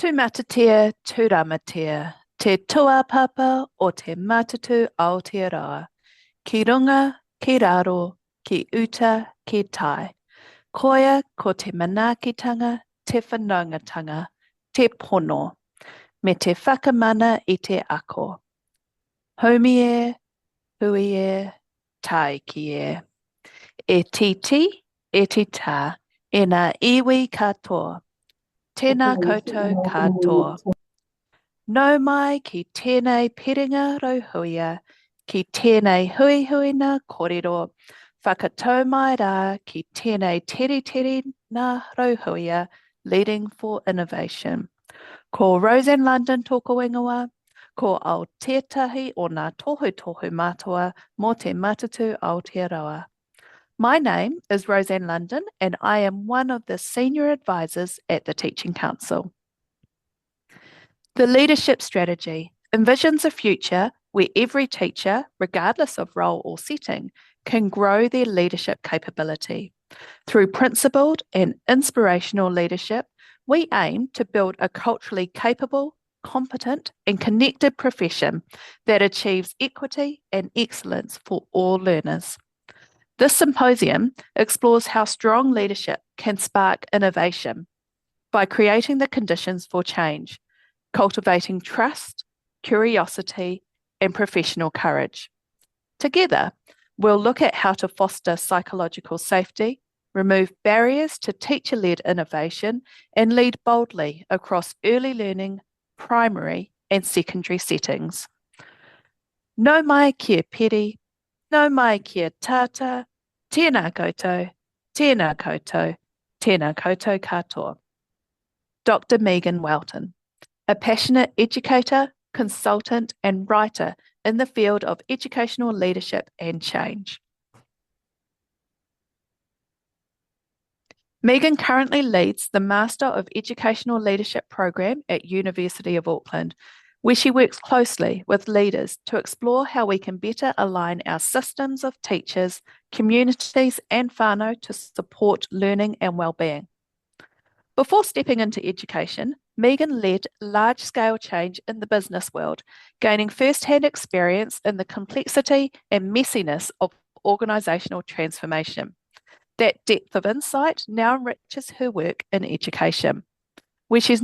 Tu matatea, tu ramatea, te tuapapa o te matatu Aotearoa, ki runga, ki raro, ki uta, ki tai. Koia ko te manaakitanga, te whanaungatanga, te pono, me te whakamana I te ako. Haumi e, hui e, tai ki e. E titi, e ti tā, e nā iwi katoa. Tēnā koutou katoa. Nau mai ki tēnei piringa rauhuia, ki tēnei huihuina korero, whakatau mai rā ki tēnei teri nā rauhuia, leading for innovation. Ko Roseanne London tōko ingoa, ko Aotearoa o ngā tohu mātua mō te matatu Aotearoa. My name is Roseanne London and I am one of the senior advisors at the Teaching Council. The leadership strategy envisions a future where every teacher, regardless of role or setting, can grow their leadership capability. Through principled and inspirational leadership, we aim to build a culturally capable, competent, and connected profession that achieves equity and excellence for all learners. This symposium explores how strong leadership can spark innovation by creating the conditions for change, cultivating trust, curiosity, and professional courage. Together, we'll look at how to foster psychological safety, remove barriers to teacher-led innovation, and lead boldly across early learning, primary, and secondary settings. Nau mai kia peri, nau mai kia tata, tēnā koutou, tēnā koutou, tēnā koutou katoa. Dr. Megan Welton, a passionate educator, consultant, and writer in the field of educational leadership and change. Megan currently leads the Master of Educational Leadership program at University of Auckland, where she works closely with leaders to explore how we can better align our systems of teachers, communities, and whānau to support learning and wellbeing. Before stepping into education, Megan led large-scale change in the business world, gaining first-hand experience in the complexity and messiness of organisational transformation. That depth of insight now enriches her work in education, where she's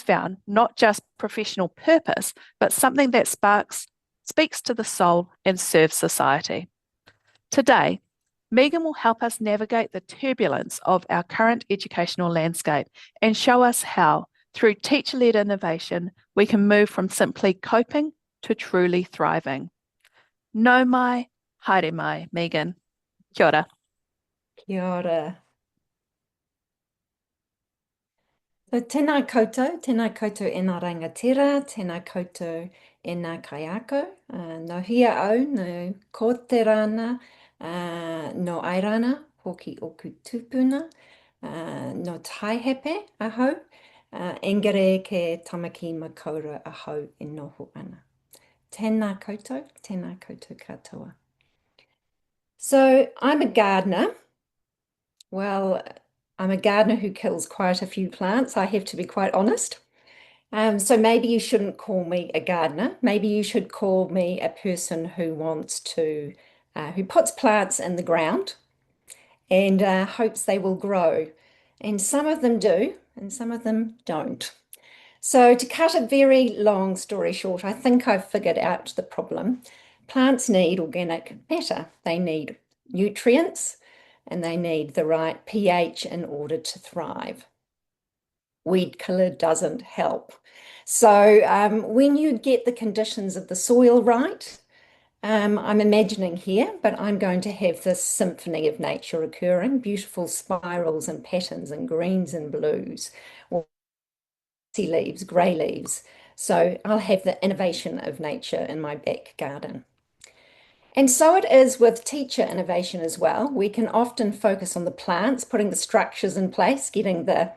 found not just professional purpose, but something that speaks to the soul and serves society. Today, Megan will help us navigate the turbulence of our current educational landscape and show us how, through teacher-led innovation, we can move from simply coping to truly thriving. Nau mai, haere mai, Megan. Kia ora. Kia ora. So tēnā koutou e ngā rangatira, tēnā koutou e ngā kaiako, no hia au, no ko te rana, no airana, hoki oku tupuna, no taihepe ahau, engare ke tamaki makaura ahau e noho ana. Tēnā koutou katoa. So I'm a gardener. Well, I'm a gardener who kills quite a few plants, I have to be quite honest. So maybe you shouldn't call me a gardener. Maybe you should call me a person who wants to, who puts plants in the ground and hopes they will grow. And some of them do, and some of them don't. So to cut a very long story short, I think I've figured out the problem. Plants need organic matter. They need nutrients, and they need the right pH in order to thrive. Weed killer doesn't help. So when you get the conditions of the soil right, I'm imagining here, but I'm going to have this symphony of nature occurring, beautiful spirals and patterns and greens and blues, leaves, grey leaves. So I'll have the innovation of nature in my back garden. And so it is with teacher innovation as well. We can often focus on the plants, putting the structures in place, getting the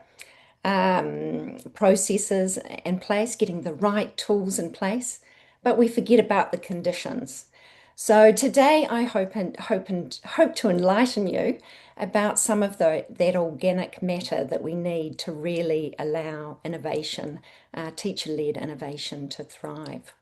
processes in place, getting the right tools in place, but we forget about the conditions. So today I hope to enlighten you about some of that organic matter that we need to really allow innovation, teacher-led innovation to thrive.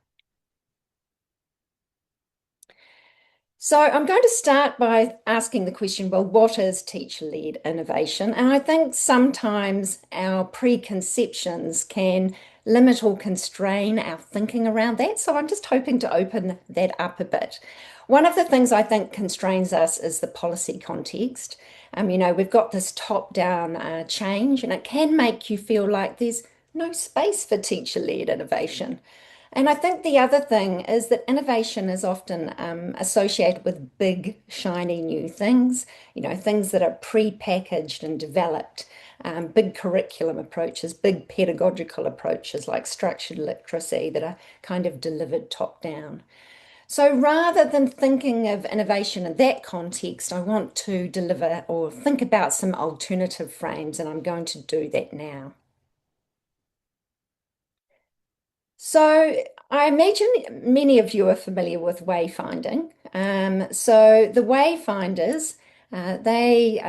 So I'm going to start by asking the question, well, what is teacher-led innovation? And I think sometimes our preconceptions can limit or constrain our thinking around that. So I'm just hoping to open that up a bit. One of the things I think constrains us is the policy context. We've got this top-down change, and it can make you feel like there's no space for teacher-led innovation. And I think the other thing is that innovation is often associated with big, shiny new things, things that are pre-packaged and developed, big curriculum approaches, big pedagogical approaches like structured literacy that are kind of delivered top down. So rather than thinking of innovation in that context, I want to deliver or think about some alternative frames, and I'm going to do that now. So I imagine many of you are familiar with wayfinding. So the wayfinders, they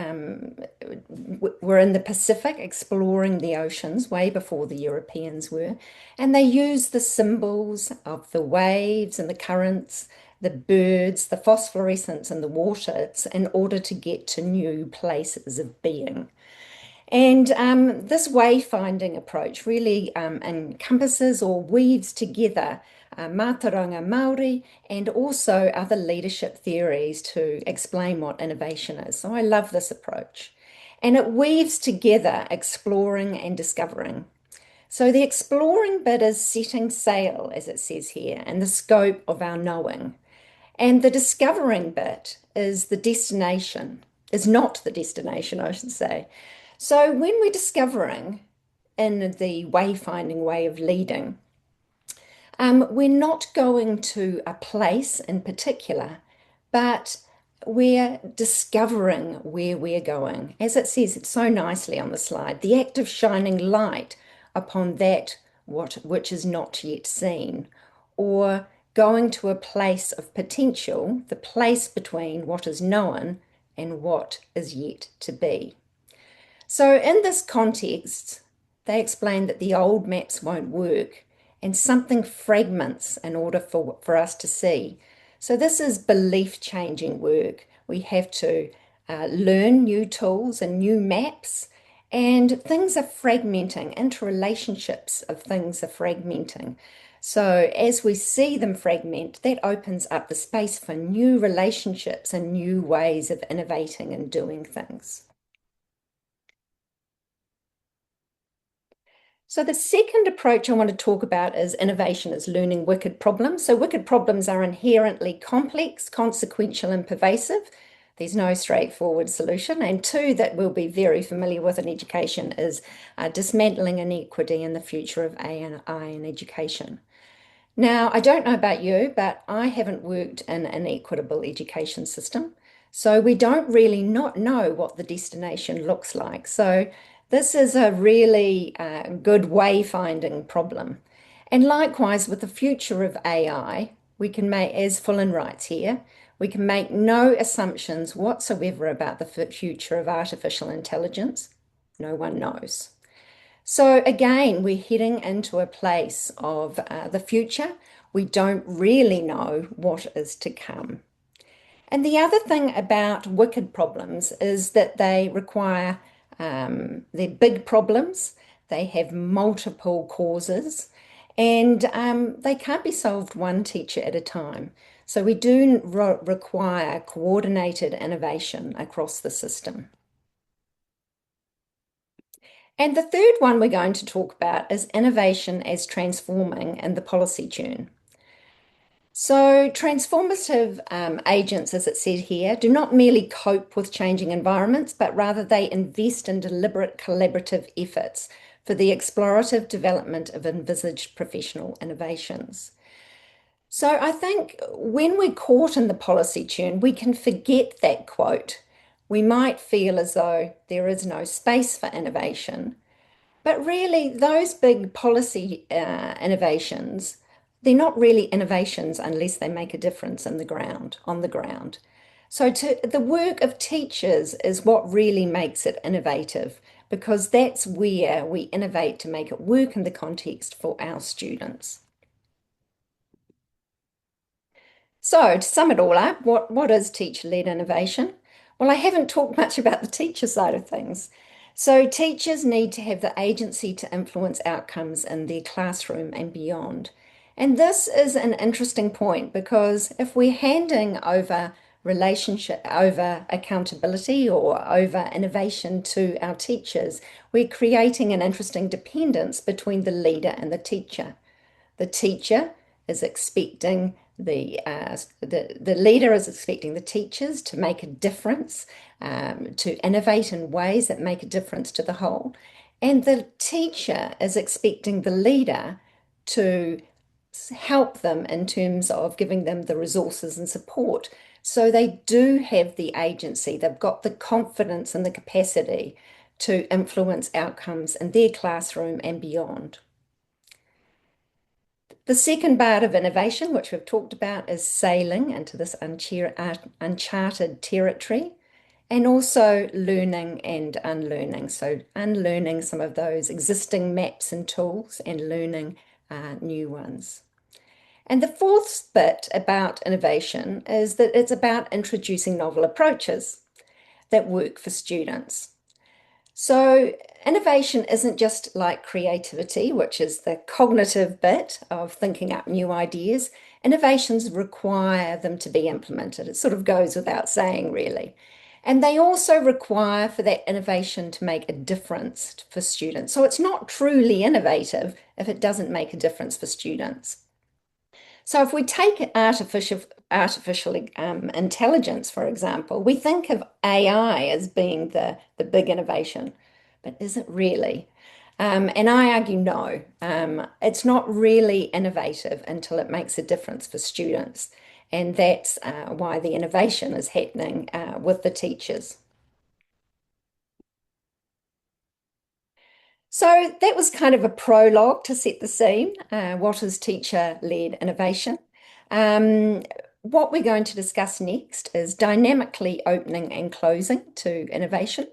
were in the Pacific exploring the oceans way before the Europeans were, and they used the symbols of the waves and the currents, the birds, the phosphorescence in the water in order to get to new places of being. And this wayfinding approach really encompasses or weaves together mātauranga Māori and also other leadership theories to explain what innovation is. So I love this approach. And it weaves together exploring and discovering. So the exploring bit is setting sail, as it says here, and the scope of our knowing. And the discovering bit is the destination, is not the destination, I should say. So when we're discovering in the wayfinding way of leading, we're not going to a place in particular, but we're discovering where we're going. As it says it so nicely on the slide, the act of shining light upon that which is not yet seen, or going to a place of potential, the place between what is known and what is yet to be. So in this context, they explain that the old maps won't work and something fragments in order for us to see. So this is belief changing work. We have to learn new tools and new maps, and things are fragmenting, interrelationships of things are fragmenting. So as we see them fragment, that opens up the space for new relationships and new ways of innovating and doing things. So the second approach I want to talk about is innovation as learning wicked problems. So wicked problems are inherently complex, consequential, and pervasive. There's no straightforward solution. And two that we'll be very familiar with in education is dismantling inequity and the future of AI in education. Now, I don't know about you, but I haven't worked in an equitable education system. So we don't really not know what the destination looks like. So this is a really good wayfinding problem. And likewise, with the future of AI, we can make, as Fullan writes here, we can make no assumptions whatsoever about the future of artificial intelligence. No one knows. So again, we're heading into a place of the future. We don't really know what is to come. And the other thing about wicked problems is that they require, they're big problems, they have multiple causes, and they can't be solved one teacher at a time. So we do require coordinated innovation across the system. And the third one we're going to talk about is innovation as transforming in the policy tune. So transformative agents, as it said here, do not merely cope with changing environments, but rather they invest in deliberate collaborative efforts for the explorative development of envisaged professional innovations. So I think when we're caught in the policy tune, we can forget that quote. We might feel as though there is no space for innovation, but really those big policy innovations they're not really innovations unless they make a difference in the ground, on the ground. So the work of teachers is what really makes it innovative because that's where we innovate to make it work in the context for our students. So to sum it all up, what is teacher-led innovation? Well, I haven't talked much about the teacher side of things. So teachers need to have the agency to influence outcomes in their classroom and beyond. And this is an interesting point because if we're handing over relationship, over accountability or over innovation to our teachers, we're creating an interesting dependence between the leader and the teacher. The teacher is expecting the leader is expecting the teachers to make a difference, to innovate in ways that make a difference to the whole. And the teacher is expecting the leader to help them in terms of giving them the resources and support. So they do have the agency, they've got the confidence and the capacity to influence outcomes in their classroom and beyond. The second part of innovation, which we've talked about, is sailing into this uncharted territory and also learning and unlearning. So, unlearning some of those existing maps and tools and learning new ones. And the fourth bit about innovation is that it's about introducing novel approaches that work for students. So, innovation isn't just like creativity, which is the cognitive bit of thinking up new ideas. Innovations require them to be implemented. It sort of goes without saying, really. And they also require for that innovation to make a difference for students. So, it's not truly innovative if it doesn't make a difference for students. So if we take artificial intelligence, for example, we think of AI as being the big innovation, but is it really? And I argue no, it's not really innovative until it makes a difference for students. And that's why the innovation is happening with the teachers. So that was kind of a prologue to set the scene. What is teacher-led innovation? Um, what we're going to discuss next is dynamically opening and closing to innovation.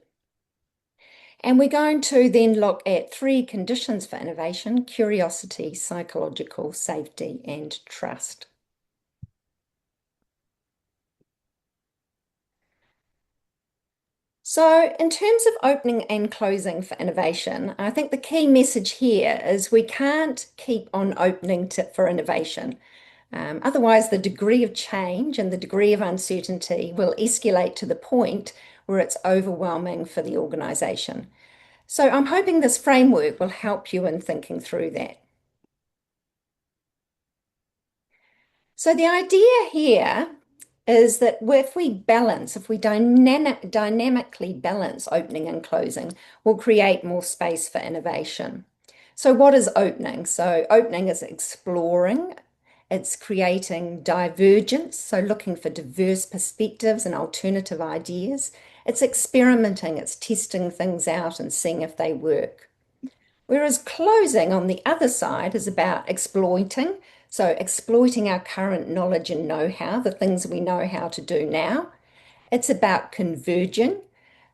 And we're going to then look at three conditions for innovation: curiosity, psychological safety, and trust. So, in terms of opening and closing for innovation, I think the key message here is we can't keep on opening for innovation. Otherwise, the degree of change and the degree of uncertainty will escalate to the point where it's overwhelming for the organization. So, I'm hoping this framework will help you in thinking through that. So, the idea here is that if we dynamically balance opening and closing, we'll create more space for innovation. So what is opening? So opening is exploring, it's creating divergence, so looking for diverse perspectives and alternative ideas. It's experimenting, it's testing things out and seeing if they work. Whereas closing on the other side is about exploiting. So exploiting our current knowledge and know-how, the things we know how to do now. It's about converging.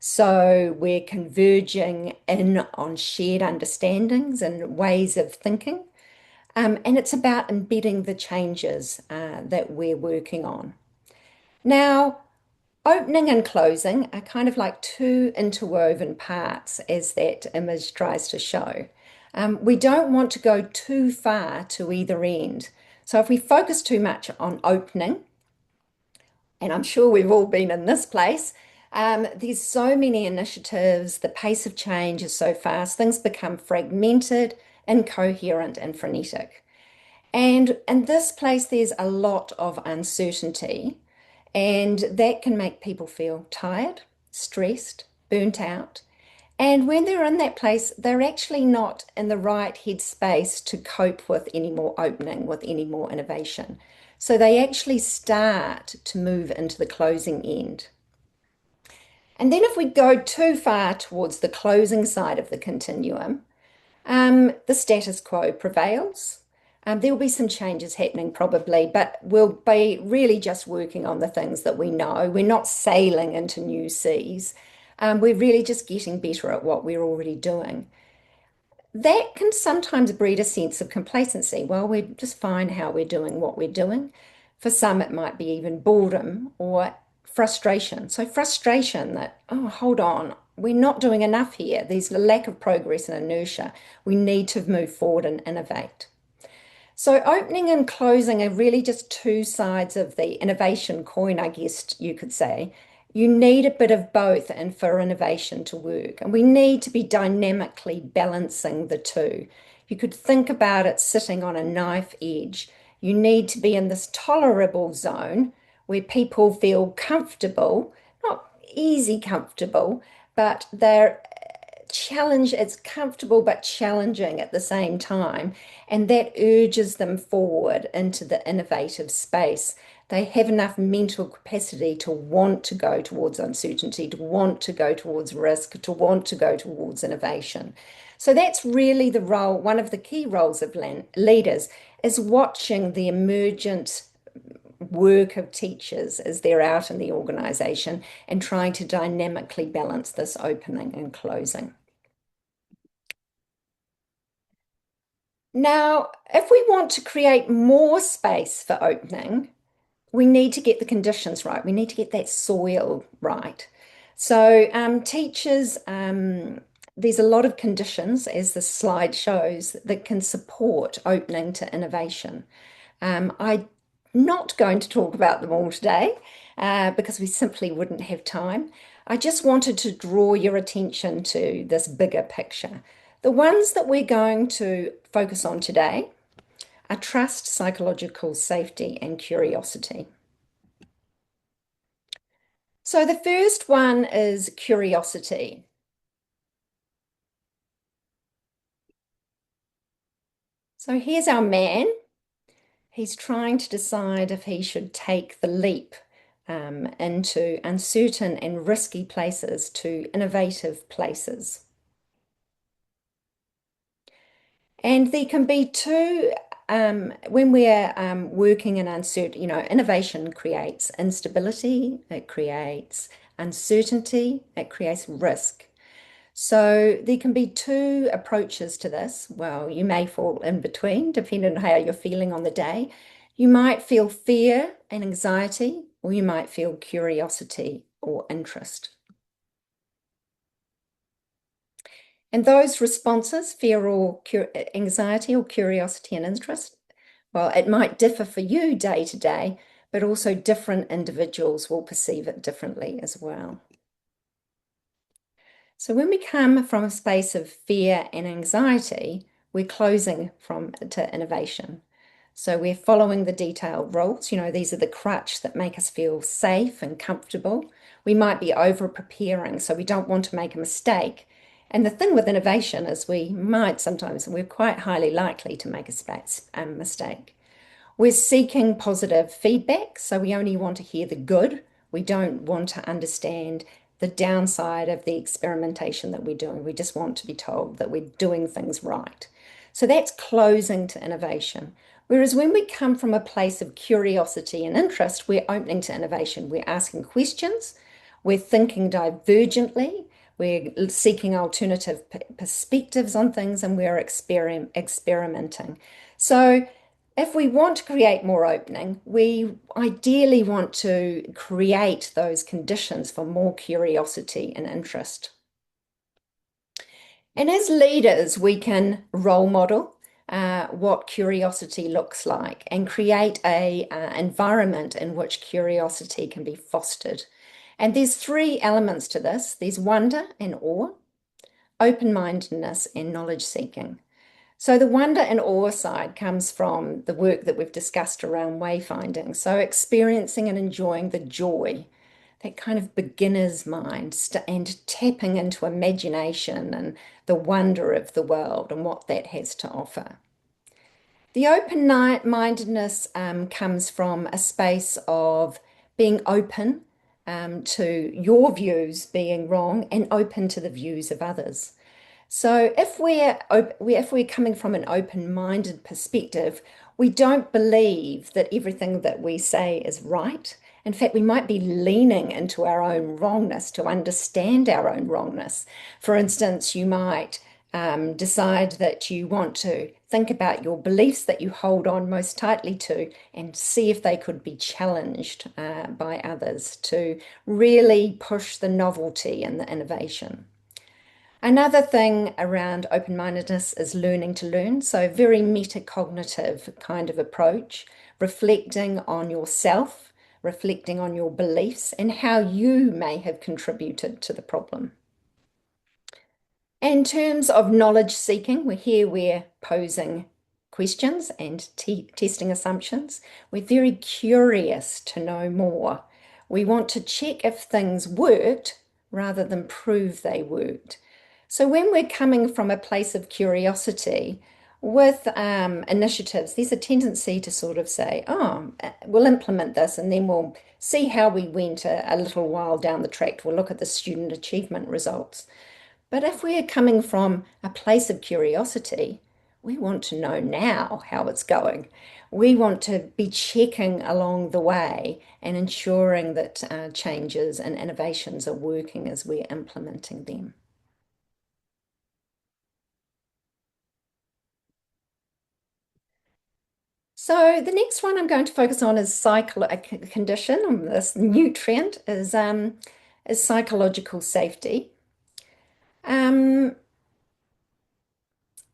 So we're converging in on shared understandings and ways of thinking. And it's about embedding the changes that we're working on. Now, opening and closing are kind of like two interwoven parts, as that image tries to show. We don't want to go too far to either end. So if we focus too much on opening, and I'm sure we've all been in this place, there's so many initiatives, the pace of change is so fast, things become fragmented, incoherent, and frenetic. And in this place, there's a lot of uncertainty. And that can make people feel tired, stressed, burnt out. And when they're in that place, they're actually not in the right headspace to cope with any more opening, with any more innovation. So they actually start to move into the closing end. And then if we go too far towards the closing side of the continuum, the status quo prevails. There will be some changes happening probably, but we'll be really just working on the things that we know. We're not sailing into new seas. We're really just getting better at what we're already doing. That can sometimes breed a sense of complacency. Well, we're just fine how we're doing what we're doing. For some, it might be even boredom or frustration. So, frustration that, oh, hold on, we're not doing enough here. There's a lack of progress and inertia. We need to move forward and innovate. So, opening and closing are really just two sides of the innovation coin, I guess you could say. You need a bit of both and for innovation to work. And we need to be dynamically balancing the two. You could think about it sitting on a knife edge. You need to be in this tolerable zone where people feel comfortable, not easy comfortable, but they're it's comfortable but challenging at the same time, and that urges them forward into the innovative space. They have enough mental capacity to want to go towards uncertainty, to want to go towards risk, to want to go towards innovation. So that's really the role, one of the key roles of leaders is watching the emergent work of teachers as they're out in the organization and trying to dynamically balance this opening and closing. Now, if we want to create more space for opening, we need to get the conditions right. We need to get that soil right. So, teachers, there's a lot of conditions, as the slide shows, that can support opening to innovation. I'm not going to talk about them all today because we simply wouldn't have time. I just wanted to draw your attention to this bigger picture. The ones that we're going to focus on today are trust, psychological safety, and curiosity. So the first one is curiosity. So here's our man. He's trying to decide if he should take the leap into uncertain and risky places to innovative places. And there can be two, when we're working in uncertain, innovation creates instability, it creates uncertainty, it creates risk. So there can be two approaches to this. Well, you may fall in between, depending on how you're feeling on the day. You might feel fear and anxiety, or you might feel curiosity or interest. And those responses, fear or anxiety or curiosity and interest, well, it might differ for you day to day, but also different individuals will perceive it differently as well. So when we come from a space of fear and anxiety, we're closing to innovation. So we're following the detailed rules. These are the crutch that make us feel safe and comfortable. We might be over preparing, so we don't want to make a mistake. And the thing with innovation is we're quite highly likely to make a mistake. We're seeking positive feedback, so we only want to hear the good. We don't want to understand the downside of the experimentation that we're doing. We just want to be told that we're doing things right. So that's closing to innovation. Whereas when we come from a place of curiosity and interest, we're opening to innovation. We're asking questions, we're thinking divergently, we're seeking alternative perspectives on things, and we're experimenting. So if we want to create more opening, we ideally want to create those conditions for more curiosity and interest. And as leaders, we can role model what curiosity looks like and create a environment in which curiosity can be fostered. And there's three elements to this. There's wonder and awe, open-mindedness, and knowledge seeking. So the wonder and awe side comes from the work that we've discussed around wayfinding. So experiencing and enjoying the joy, that kind of beginner's mind, and tapping into imagination and the wonder of the world and what that has to offer. The open-mindedness comes from a space of being open to your views being wrong and open to the views of others. So if we're coming from an open-minded perspective, we don't believe that everything that we say is right. In fact, we might be leaning into our own wrongness to understand our own wrongness. For instance, you might decide that you want to think about your beliefs that you hold on most tightly to and see if they could be challenged by others to really push the novelty and the innovation. Another thing around open-mindedness is learning to learn. So very metacognitive kind of approach, reflecting on yourself, reflecting on your beliefs and how you may have contributed to the problem. In terms of knowledge seeking, we're posing questions and testing assumptions. We're very curious to know more. We want to check if things worked rather than prove they worked. So when we're coming from a place of curiosity with initiatives, there's a tendency to sort of say, oh, we'll implement this and then we'll see how we went a little while down the track. We'll look at the student achievement results. But if we're coming from a place of curiosity, we want to know now how it's going. We want to be checking along the way and ensuring that changes and innovations are working as we're implementing them. So the next one I'm going to focus on is a condition. This nutrient is psychological safety.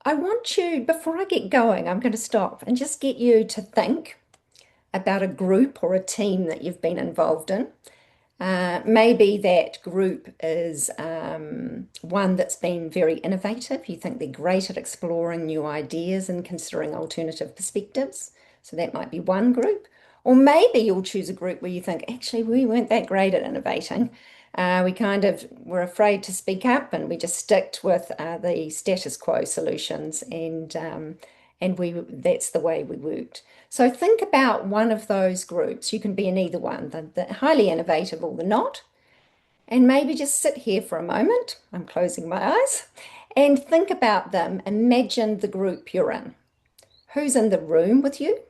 I want you, before I get going, I'm going to stop and just get you to think about a group or a team that you've been involved in. Maybe that group is one that's been very innovative. You think they're great at exploring new ideas and considering alternative perspectives. So that might be one group. Or maybe you'll choose a group where you think, actually, we weren't that great at innovating. We kind of were afraid to speak up and we just sticked with the status quo solutions and that's the way we worked. So think about one of those groups. You can be in either one, the highly innovative or the not. And maybe just sit here for a moment. I'm closing my eyes and think about them. Imagine the group you're in. Who's in the room with you?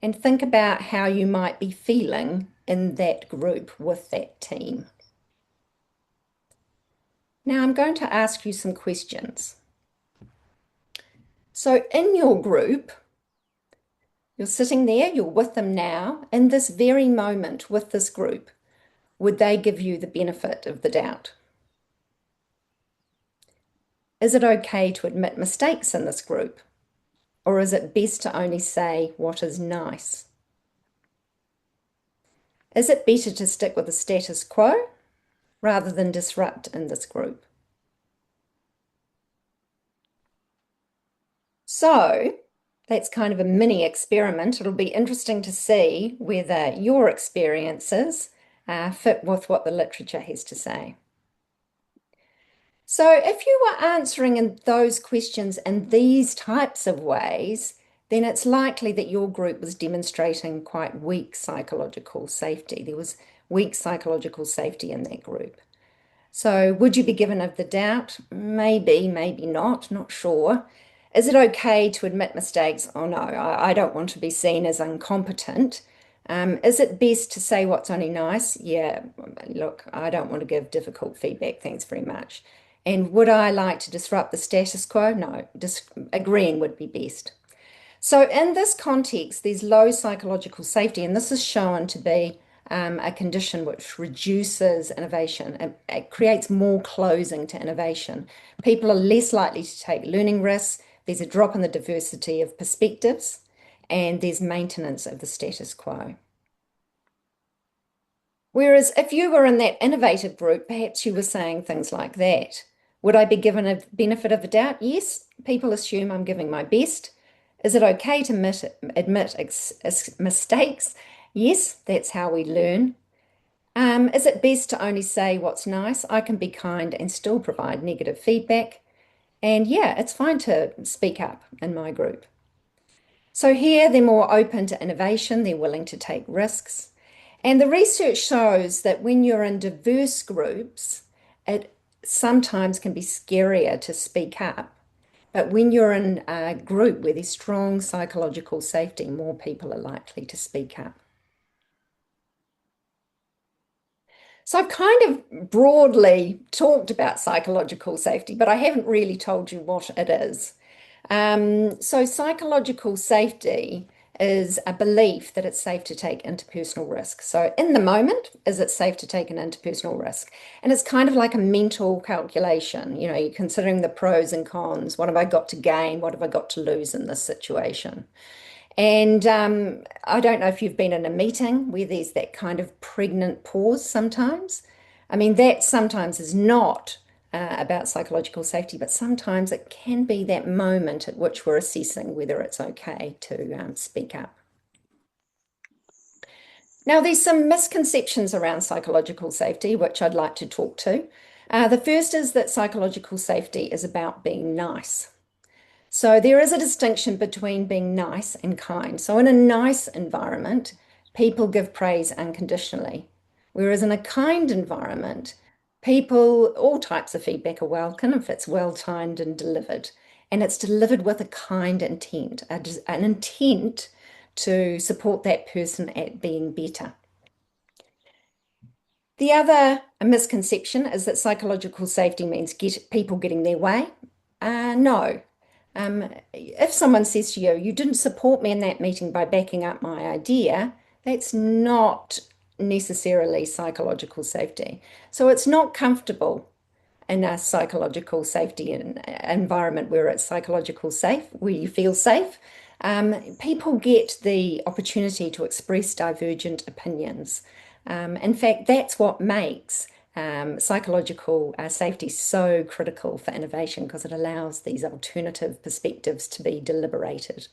And think about how you might be feeling in that group with that team. Now I'm going to ask you some questions. So in your group, you're sitting there, you're with them now, in this very moment with this group. Would they give you the benefit of the doubt? Is it okay to admit mistakes in this group? Or is it best to only say what is nice? Is it better to stick with the status quo rather than disrupt in this group? So that's kind of a mini experiment. It'll be interesting to see whether your experiences fit with what the literature has to say. So if you were answering in those questions in these types of ways, then it's likely that your group was demonstrating quite weak psychological safety. There was weak psychological safety in that group. So would you be given of the doubt? Maybe, maybe not sure. Is it okay to admit mistakes? Oh no, I don't want to be seen as incompetent. Is it best to say what's only nice? Yeah, look, I don't want to give difficult feedback. Thanks very much. And would I like to disrupt the status quo? No, agreeing would be best. So in this context, there's low psychological safety, and this is shown to be a condition which reduces innovation. It creates more closing to innovation. People are less likely to take learning risks. There's a drop in the diversity of perspectives, and there's maintenance of the status quo. Whereas if you were in that innovative group, perhaps you were saying things like that. Would I be given a benefit of the doubt? Yes, people assume I'm giving my best. Is it okay to admit mistakes? Yes, that's how we learn. Is it best to only say what's nice? I can be kind and still provide negative feedback. And yeah, it's fine to speak up in my group. So here they're more open to innovation, they're willing to take risks. And the research shows that when you're in diverse groups, it sometimes can be scarier to speak up. But when you're in a group where there's strong psychological safety, more people are likely to speak up. So I've kind of broadly talked about psychological safety, but I haven't really told you what it is. So psychological safety is a belief that it's safe to take interpersonal risk. So in the moment, is it safe to take an interpersonal risk? And it's kind of like a mental calculation. You know, you're considering the pros and cons. What have I got to gain? What have I got to lose in this situation? And I don't know if you've been in a meeting where there's that kind of pregnant pause sometimes. I mean, that sometimes is not about psychological safety, but sometimes it can be that moment at which we're assessing whether it's okay to speak up. Now, there's some misconceptions around psychological safety, which I'd like to talk to. The first is that psychological safety is about being nice. So there is a distinction between being nice and kind. So in a nice environment, people give praise unconditionally. Whereas in a kind environment, all types of feedback are welcome if it's well timed and delivered. And it's delivered with a kind intent, an intent to support that person at being better. The other misconception is that psychological safety means people getting their way. No. If someone says to you, you didn't support me in that meeting by backing up my idea, that's not necessarily psychological safety. So it's not comfortable in a psychological safety environment where it's psychological safe, where you feel safe. People get the opportunity to express divergent opinions. In fact, that's what makes psychological safety so critical for innovation because it allows these alternative perspectives to be deliberated.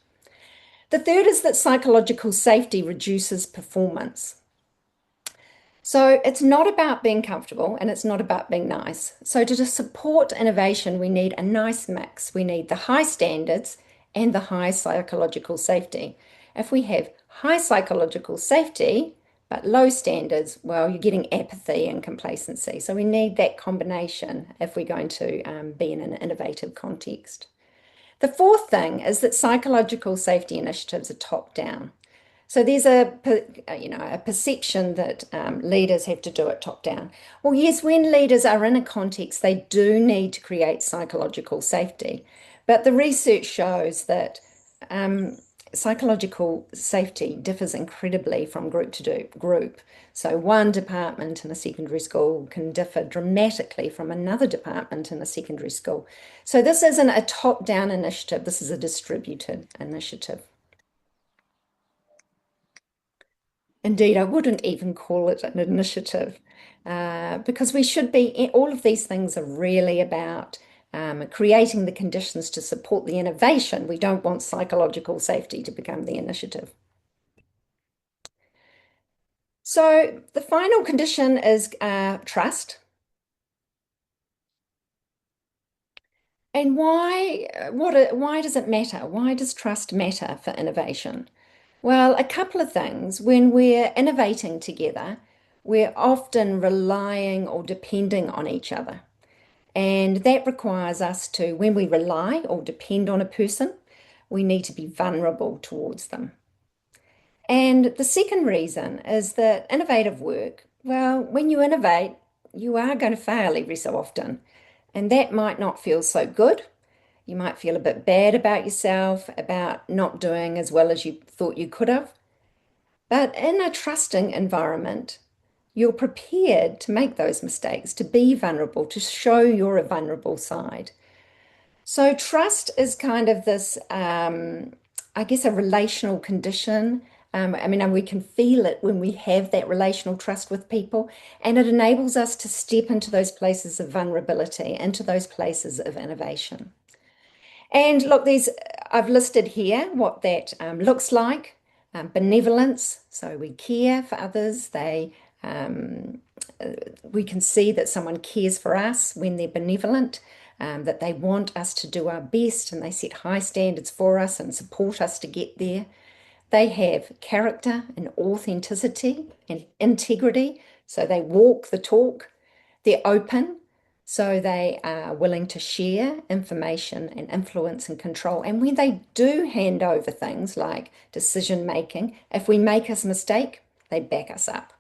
The third is that psychological safety reduces performance. So it's not about being comfortable and it's not about being nice. So to support innovation, we need a nice mix. We need the high standards and the high psychological safety. If we have high psychological safety, but low standards, well, you're getting apathy and complacency. So we need that combination if we're going to be in an innovative context. The fourth thing is that psychological safety initiatives are top down. So there's a perception that leaders have to do it top down. Well, yes, when leaders are in a context, they do need to create psychological safety. But the research shows that psychological safety differs incredibly from group to group. So one department in a secondary school can differ dramatically from another department in a secondary school. So this isn't a top-down initiative, this is a distributed initiative. Indeed, I wouldn't even call it an initiative because all of these things are really about creating the conditions to support the innovation. We don't want psychological safety to become the initiative. So the final condition is trust. And why does it matter? Why does trust matter for innovation? Well, a couple of things. When we're innovating together, we're often relying or depending on each other. And that requires us to, when we rely or depend on a person, we need to be vulnerable towards them. And the second reason is that innovative work, well, when you innovate, you are going to fail every so often. And that might not feel so good. You might feel a bit bad about yourself, about not doing as well as you thought you could have. But in a trusting environment, you're prepared to make those mistakes, to be vulnerable, to show your vulnerable side. So trust is kind of this, I guess, a relational condition. And we can feel it when we have that relational trust with people, and it enables us to step into those places of vulnerability, into those places of innovation. And look, I've listed here what that looks like. Benevolence, so we care for others. We can see that someone cares for us when they're benevolent, that they want us to do our best and they set high standards for us and support us to get there. They have character and authenticity and integrity, so they walk the talk. They're open, So they are willing to share information and influence and control. And when they do hand over things like decision making, if we make a mistake, they back us up.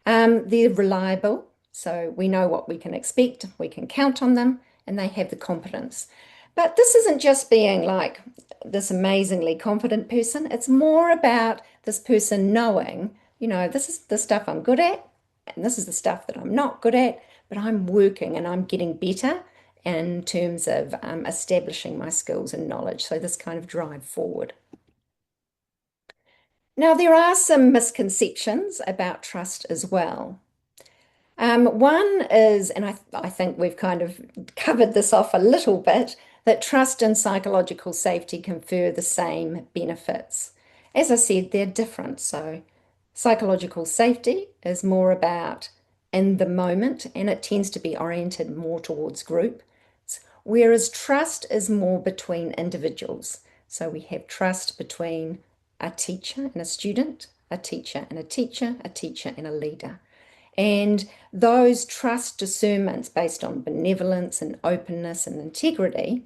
They're reliable, so we know what we can expect, we can count on them, and they have the competence. But this isn't just being like this amazingly confident person, it's more about this person knowing, this is the stuff I'm good at, and this is the stuff that I'm not good at, but I'm working and I'm getting better in terms of establishing my skills and knowledge. So this kind of drive forward. Now, there are some misconceptions about trust as well. One is, and I think we've kind of covered this off a little bit, that trust and psychological safety confer the same benefits. As I said, they're different. So, psychological safety is more about in the moment and it tends to be oriented more towards group, whereas trust is more between individuals. So, we have trust between a teacher and a student, a teacher and a teacher, a teacher and a leader. And those trust discernments based on benevolence and openness and integrity,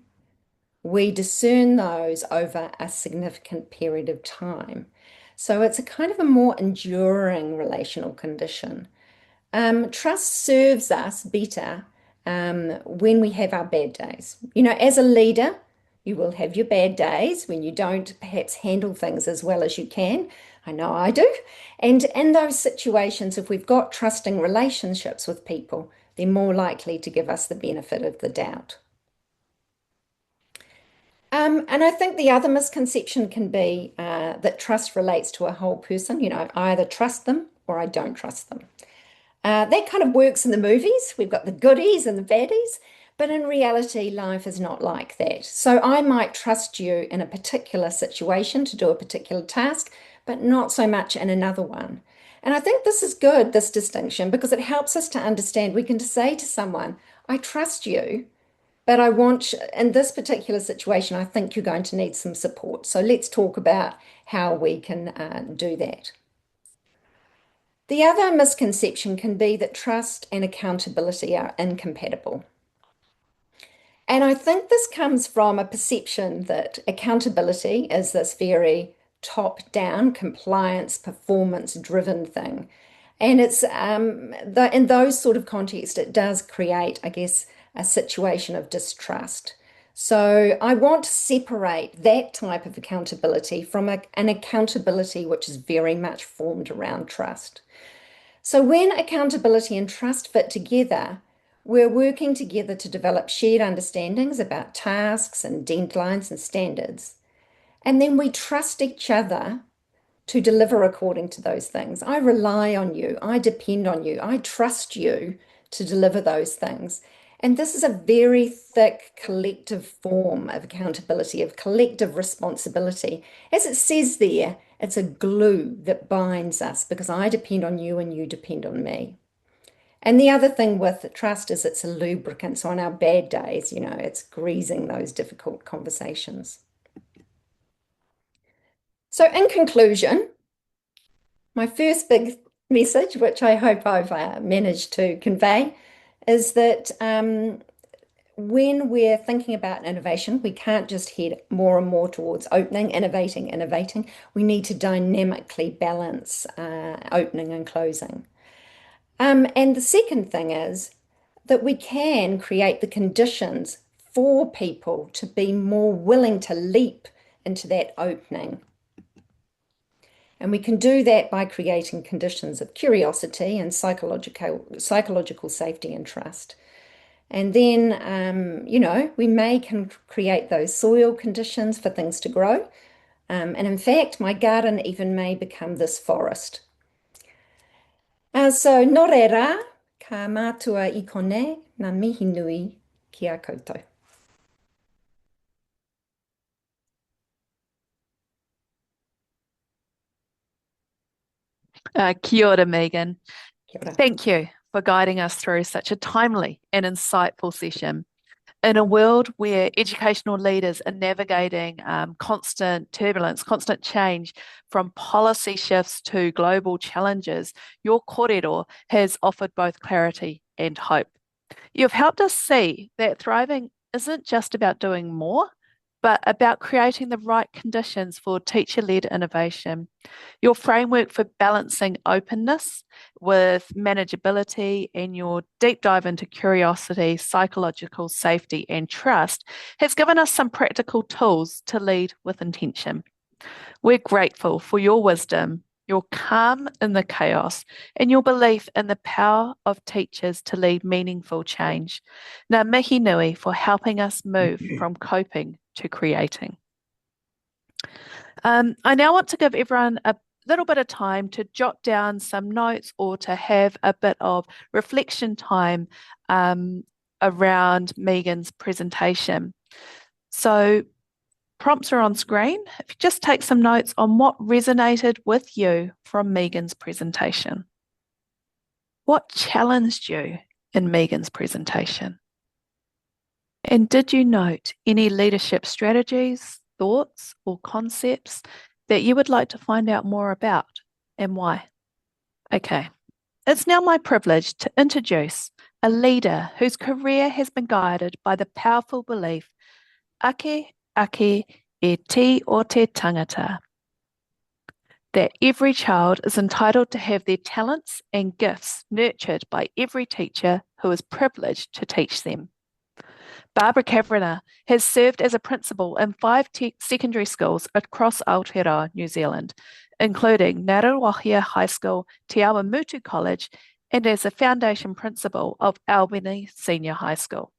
we discern those over a significant period of time. So it's a kind of a more enduring relational condition. Trust serves us better when we have our bad days. As a leader, you will have your bad days when you don't perhaps handle things as well as you can. I know I do. And in those situations, if we've got trusting relationships with people, they're more likely to give us the benefit of the doubt. And I think the other misconception can be that trust relates to a whole person. I either trust them or I don't trust them. That kind of works in the movies. We've got the goodies and the baddies, but in reality, life is not like that. So I might trust you in a particular situation to do a particular task, but not so much in another one. And I think this is good, this distinction, because it helps us to understand we can say to someone, I trust you, but in this particular situation, I think you're going to need some support. So let's talk about how we can do that. The other misconception can be that trust and accountability are incompatible. And I think this comes from a perception that accountability is this very top-down, compliance, performance-driven thing. And in those sort of contexts, it does create, I guess, a situation of distrust. So I want to separate that type of accountability from an accountability which is very much formed around trust. So when accountability and trust fit together, we're working together to develop shared understandings about tasks and deadlines and standards. And then we trust each other to deliver according to those things. I rely on you. I depend on you. I trust you to deliver those things. And this is a very thick collective form of accountability, of collective responsibility. As it says there, it's a glue that binds us because I depend on you and you depend on me. And the other thing with trust is it's a lubricant. So on our bad days, it's greasing those difficult conversations. So in conclusion, my first big message, which I hope I've managed to convey, is that when we're thinking about innovation, we can't just head more and more towards opening, innovating. We need to dynamically balance opening and closing. And the second thing is that we can create the conditions for people to be more willing to leap into that opening. And we can do that by creating conditions of curiosity and psychological safety and trust. And then, we can create those soil conditions for things to grow. And in fact, my garden even may become this forest. So, nō reira, ka mātua I konei, ngā mihi nui ki a koutou. Kia ora, Megan. Kia ora. Thank you for guiding us through such a timely and insightful session. In a world where educational leaders are navigating constant turbulence, constant change, from policy shifts to global challenges, your korero has offered both clarity and hope. You've helped us see that thriving isn't just about doing more, but about creating the right conditions for teacher led innovation. Your framework for balancing openness with manageability and your deep dive into curiosity, psychological safety, and trust has given us some practical tools to lead with intention. We're grateful for your wisdom, your calm in the chaos, and your belief in the power of teachers to lead meaningful change. Ngā mihi nui for helping us move from coping to creating. I now want to give everyone a little bit of time to jot down some notes or to have a bit of reflection time around Megan's presentation. So prompts are on screen. If you just take some notes on what resonated with you from Megan's presentation. What challenged you in Megan's presentation? And did you note any leadership strategies, thoughts, or concepts that you would like to find out more about and why? Okay, it's now my privilege to introduce a leader whose career has been guided by the powerful belief ake e ti o te tangata, that every child is entitled to have their talents and gifts nurtured by every teacher who is privileged to teach them. Barbara Kavanagh has served as a principal in 5 secondary schools across Aotearoa, New Zealand, including Rauhuia High School, Te Awa Mutu College, and as a foundation principal of Albany Senior High School.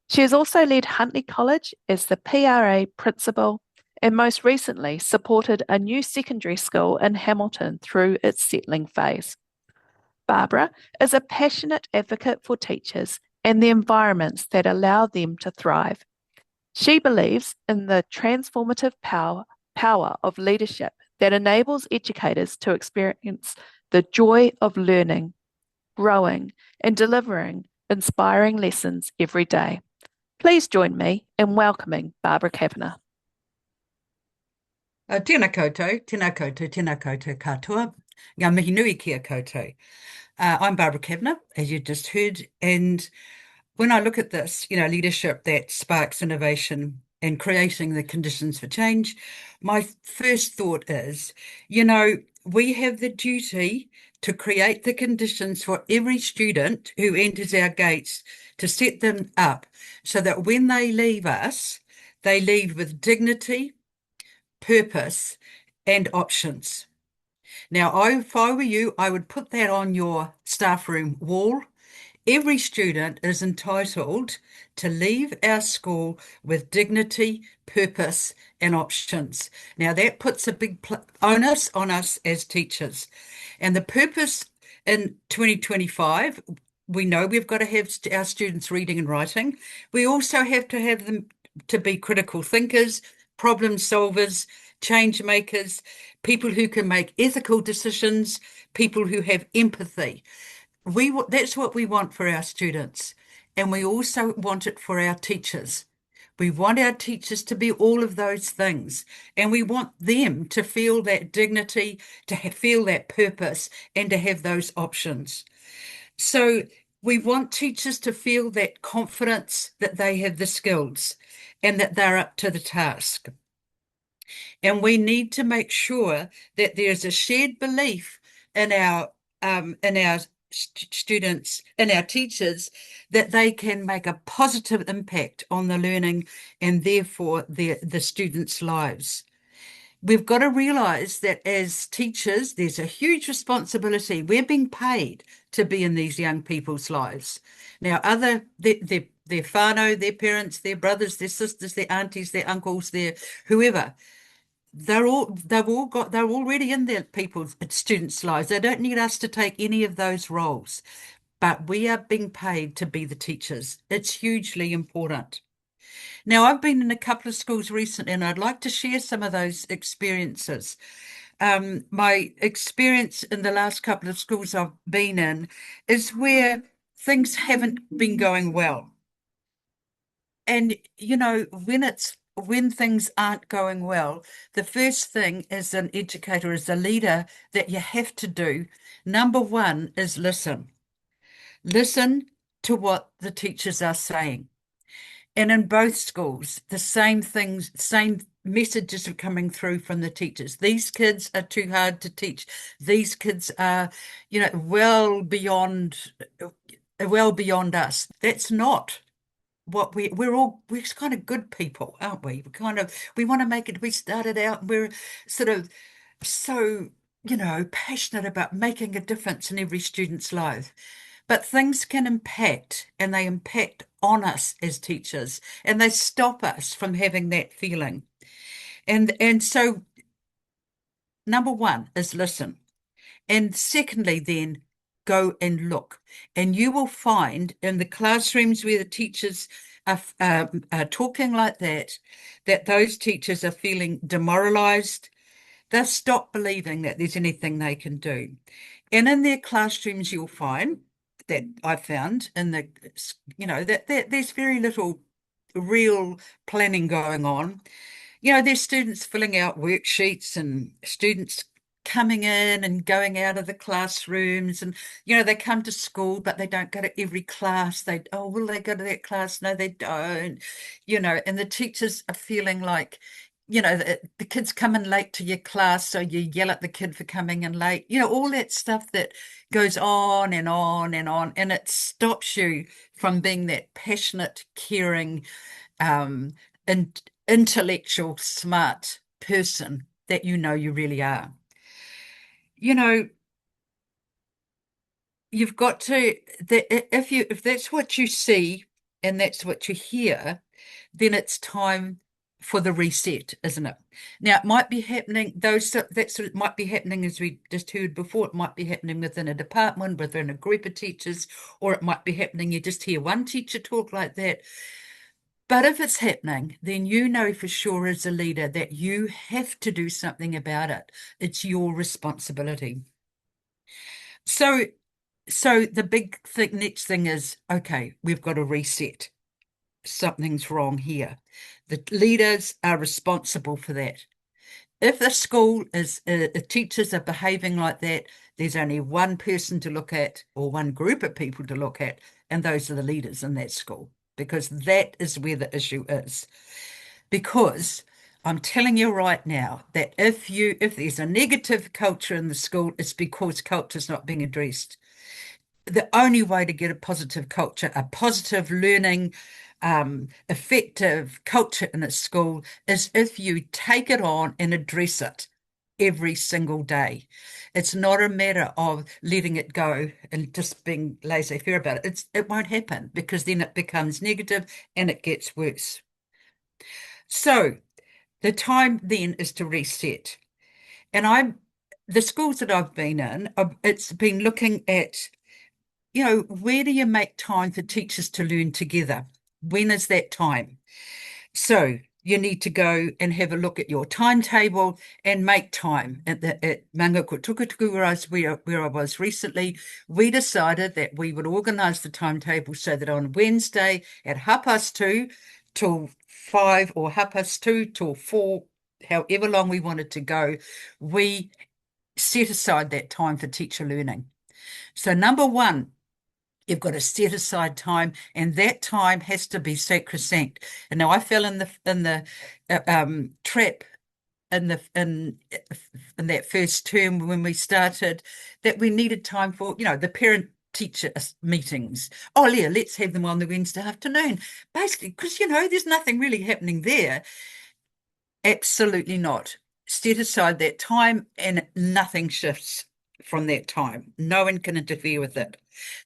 She has also led Huntly College as the PRA principal and most recently supported a new secondary school in Hamilton through its settling phase. Barbara is a passionate advocate for teachers and the environments that allow them to thrive. She believes in the transformative power of leadership that enables educators to experience the joy of learning, growing, and delivering inspiring lessons every day. Please join me in welcoming Barbara Kavanagh. Tēnā koutou, tēnā koutou, tēnā koutou katoa. Ngā mihi nui kia koutou. I'm Barbara Kavanagh, as you just heard, and when I look at this, leadership that sparks innovation and creating the conditions for change, my first thought is, we have the duty to create the conditions for every student who enters our gates to set them up so that when they leave us, they leave with dignity, purpose, and options. Now, if I were you, I would put that on your staff room wall. Every student is entitled to leave our school with dignity, purpose, and options. Now, that puts a big onus on us as teachers. And the purpose in 2025, we know we've got to have our students reading and writing. We also have to have them to be critical thinkers, problem solvers, change makers, people who can make ethical decisions, people who have empathy. That's what we want for our students, and we also want it for our teachers. We want our teachers to be all of those things, and we want them to feel that dignity, to feel that purpose, and to have those options. So we want teachers to feel that confidence that they have the skills and that they're up to the task. And we need to make sure that there's a shared belief in our students and our teachers that they can make a positive impact on the learning and therefore the students' lives. We've got to realize that as teachers, there's a huge responsibility. We're being paid to be in these young people's lives. Now, their whānau, their parents, their brothers, their sisters, their aunties, their uncles, their whoever, they're already in their students' lives. They don't need us to take any of those roles, but we are being paid to be the teachers. It's hugely important. Now, I've been in a couple of schools recently, and I'd like to share some of those experiences. My experience in the last couple of schools I've been in is where things haven't been going well. And, when things aren't going well, the first thing as an educator, as a leader, that you have to do, number one, is listen. Listen to what the teachers are saying. And in both schools, the same things, same messages are coming through from the teachers. These kids are too hard to teach. These kids are, well beyond us. That's not what we're kind of good people, aren't we? We want to make it. We started out and we're sort of so, passionate about making a difference in every student's life. But things can impact, and they impact on us as teachers, and they stop us from having that feeling. And so number one is listen. And secondly, then go and look. And you will find in the classrooms where the teachers are talking like that those teachers are feeling demoralized. They'll stop believing that there's anything they can do. And in their classrooms, you'll find that I found that there's very little real planning going on. There's students filling out worksheets and students coming in and going out of the classrooms, and they come to school but they don't go to every class. Will they go to that class? No, they don't. And the teachers are feeling like the kid's coming late to your class, so you yell at the kid for coming in late, all that stuff that goes on and on and on, and it stops you from being that passionate, caring, and intellectual, smart person that you really are. You've got to, if that's what you see and that's what you hear, then it's time for the reset, isn't it? Now, it might be happening, it might be happening, as we just heard before, it might be happening within a department, within a group of teachers, or it might be happening, you just hear one teacher talk like that. But if it's happening, then for sure as a leader that you have to do something about it. It's your responsibility. So the big thing, next thing is, okay, we've got to reset. Something's wrong here. The leaders are responsible for that. If the school if teachers are behaving like that, there's only one person to look at or one group of people to look at, and those are the leaders in that school, because that is where the issue is. Because I'm telling you right now that if there's a negative culture in the school, it's because culture's not being addressed. The only way to get a positive culture, a positive learning, effective culture in a school is if you take it on and address it every single day. It's not a matter of letting it go and just being laissez-faire about it. It won't happen, because then it becomes negative and it gets worse. So the time then is to reset. And the schools that I've been in, it's been looking at, where do you make time for teachers to learn together? When is that time? So you need to go and have a look at your timetable and make time. At Mangako Tukutuku, where I was recently, we decided that we would organise the timetable so that on Wednesday at 2:30 till 5 or 2:30 till 4, however long we wanted to go, we set aside that time for teacher learning. So number one, you've got to set aside time, and that time has to be sacrosanct. And now I fell in the trap in that first term when we started, that we needed time for the parent teacher meetings. Oh yeah, let's have them on the Wednesday afternoon, basically, because there's nothing really happening there. Absolutely not. Set aside that time and nothing shifts from that time. No one can interfere with it.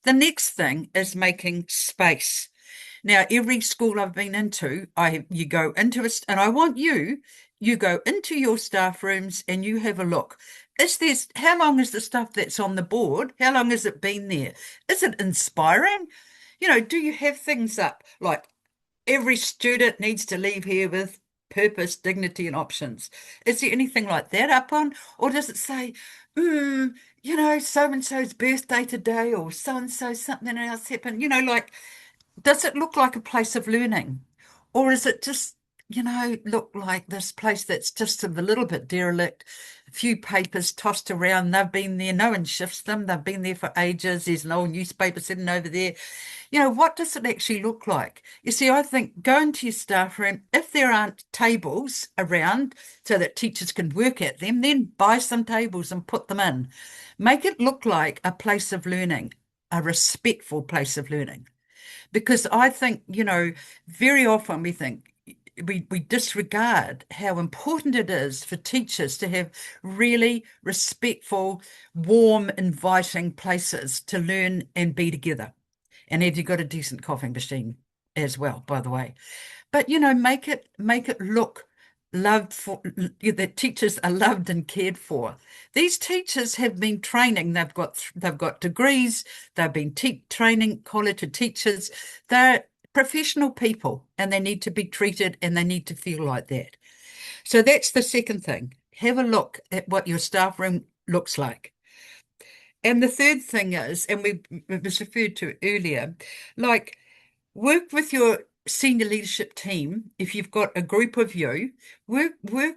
The next thing is making space. Now, every school I've been into, you go into and I want you go into your staff rooms and you have a look. How long is the stuff that's on the board? How long has it been there? Is it inspiring? Do you have things up like every student needs to leave here with purpose, dignity, and options? Is there anything like that up on? Or does it say, so-and-so's birthday today, or so-and-so something else happened? Does it look like a place of learning? Or is it just, look like this place that's just a little bit derelict, a few papers tossed around. They've been there, no one shifts them. They've been there for ages. There's an old newspaper sitting over there. What does it actually look like? You see, I think go into your staff room. If there aren't tables around so that teachers can work at them, then buy some tables and put them in. Make it look like a place of learning, a respectful place of learning. Because I think, very often we disregard how important it is for teachers to have really respectful, warm, inviting places to learn and be together. And have you got a decent coffee machine as well, by the way? But make it look loved for that teachers are loved and cared for. These teachers have been training, they've got degrees, they've been training college of teachers. They're professional people and they need to be treated and they need to feel like that. So that's the second thing. Have a look at what your staff room looks like. And the third thing is, and it was referred to earlier, like work with your senior leadership team. If you've got a group of you, work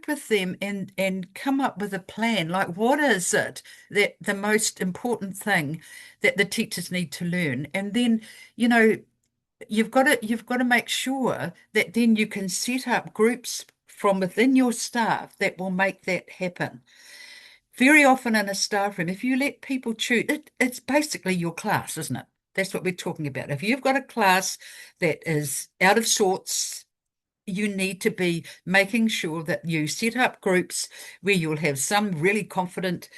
with them and come up with a plan. Like, what is it that the most important thing that the teachers need to learn? And then, you've got to make sure that then you can set up groups from within your staff that will make that happen. Very often in a staff room, if you let people choose, it's basically your class, isn't it? That's what we're talking about. If you've got a class that is out of sorts, you need to be making sure that you set up groups where you'll have some really confident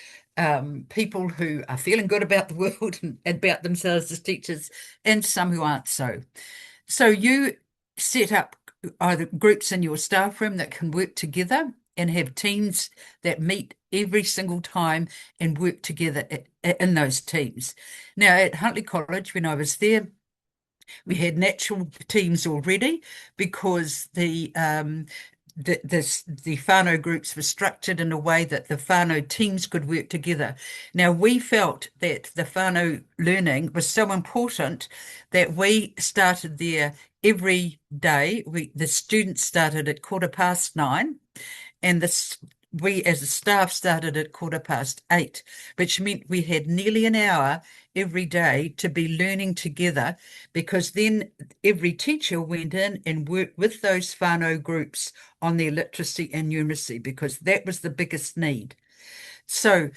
people who are feeling good about the world and about themselves as teachers, and some who aren't so. So you set up either groups in your staff room that can work together and have teams that meet every single time and work together in those teams. Now, at Huntley College, when I was there, we had natural teams already because the whānau groups were structured in a way that the whānau teams could work together. Now, we felt that the whānau learning was so important that we started there every day. The students started at 9:15, and we as a staff started at 8:15, which meant we had nearly an hour every day to be learning together, because then every teacher went in and worked with those whānau groups on their literacy and numeracy, because that was the biggest need. So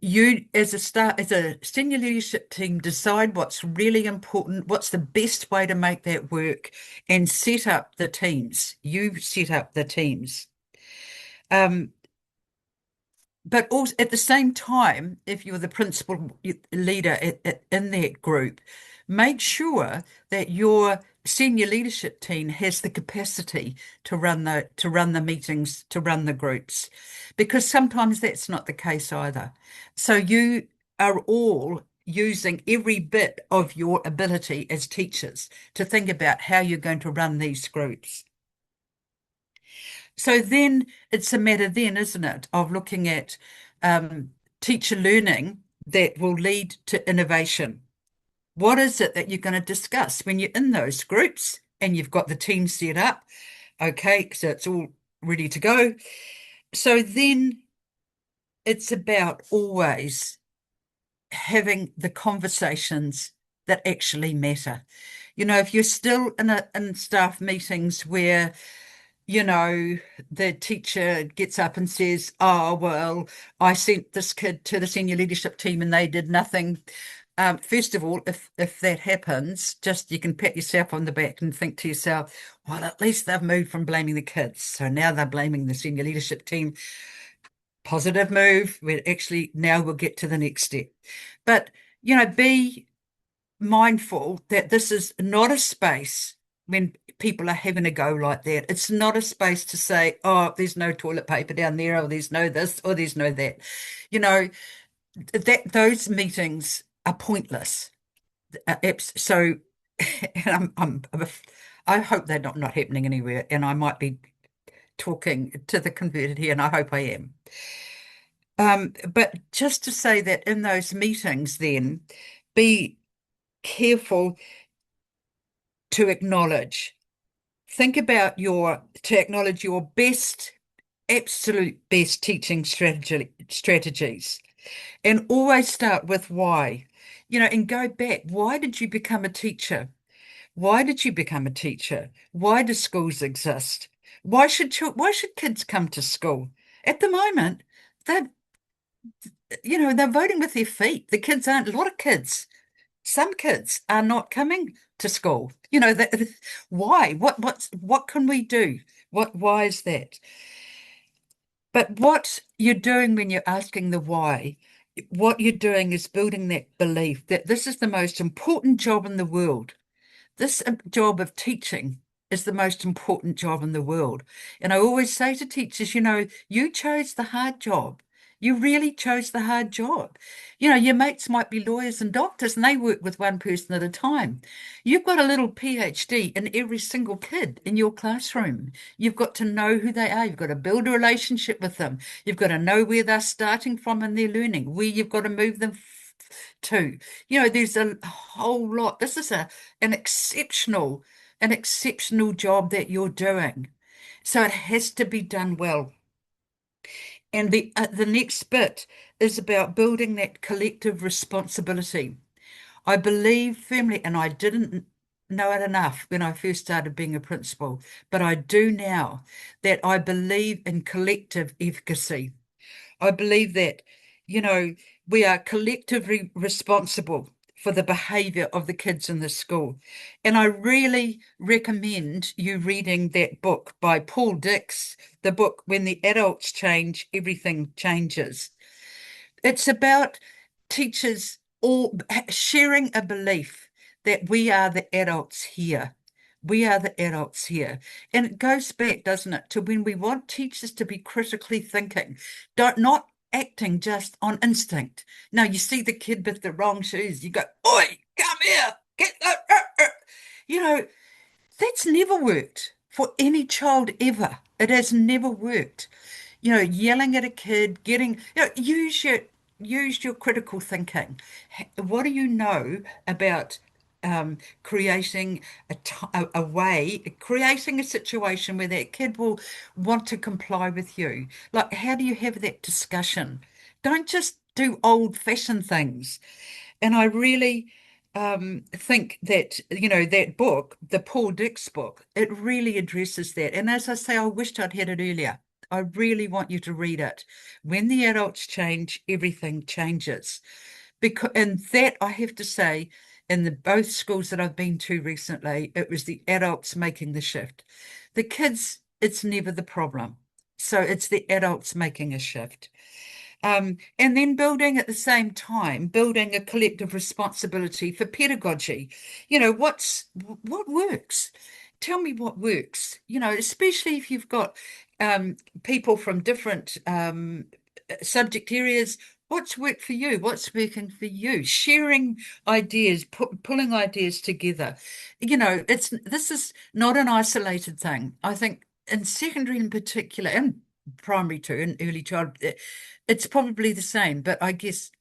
you as a senior leadership team, decide what's really important, what's the best way to make that work, and set up the teams. You set up the teams. But also at the same time, if you're the principal leader in that group, make sure that your senior leadership team has the capacity to run the meetings, to run the groups, because sometimes that's not the case either. So you are all using every bit of your ability as teachers to think about how you're going to run these groups. So then it's a matter then, isn't it, of looking at teacher learning that will lead to innovation. What is it that you're going to discuss when you're in those groups and you've got the team set up? Okay, so it's all ready to go. So then it's about always having the conversations that actually matter. If you're still in staff meetings where the teacher gets up and says, oh, well, I sent this kid to the senior leadership team and they did nothing. First of all, if that happens, just you can pat yourself on the back and think to yourself, well, at least they've moved from blaming the kids. So now they're blaming the senior leadership team. Positive move. Now we'll get to the next step. But, be mindful that this is not a space when people are having a go like that. It's not a space to say, oh, there's no toilet paper down there, or there's no this, or there's no that. That those meetings are pointless. So, and I hope they're not happening anywhere, and I might be talking to the converted here, and I hope I am. But just to say that in those meetings, then be careful to acknowledge think about your technology, your absolute best teaching strategies, and always start with why. And go back. Why did you become a teacher? Why did you become a teacher? Why do schools exist? Why should kids come to school? At the moment, they're they're voting with their feet. The kids aren't, a lot of kids, some kids are not coming to school. Why? What can we do? Why is that? But what you're doing when you're asking the why, what you're doing is building that belief that this is the most important job in the world. This job of teaching is the most important job in the world. And I always say to teachers, you chose the hard job. You really chose the hard job. Your mates might be lawyers and doctors and they work with one person at a time. You've got a little PhD in every single kid in your classroom. You've got to know who they are. You've got to build a relationship with them. You've got to know where they're starting from in their learning, where you've got to move them to. There's a whole lot. This is an exceptional job that you're doing. So it has to be done well. And the next bit is about building that collective responsibility. I believe firmly, and I didn't know it enough when I first started being a principal, but I do now, that I believe in collective efficacy. I believe that, we are collectively responsible for the behavior of the kids in the school. And I really recommend you reading that book by Paul Dix, the book When the Adults Change, Everything Changes. It's about teachers all sharing a belief that we are the adults here. We are the adults here. And it goes back, doesn't it, to when we want teachers to be critically thinking, not acting just on instinct. Now, you see the kid with the wrong shoes, you go, oi, come here, get the. You know, that's never worked for any child ever. It has never worked. Yelling at a kid, use your critical thinking. What do you know about creating creating a situation where that kid will want to comply with you? Like, how do you have that discussion? Don't just do old-fashioned things. And I really think that, that book, the Paul Dix book, it really addresses that. And as I say, I wished I'd had it earlier. I really want you to read it. When the adults change, everything changes. And that, I have to say, in both schools that I've been to recently, it was the adults making the shift. The kids, it's never the problem. So it's the adults making a shift. And then building at the same time, building a collective responsibility for pedagogy. What works? Tell me what works, especially if you've got people from different subject areas. What's worked for you? What's working for you? Sharing ideas, pulling ideas together. This is not an isolated thing. I think in secondary in particular, and primary too, and early child, it's probably the same. But I guess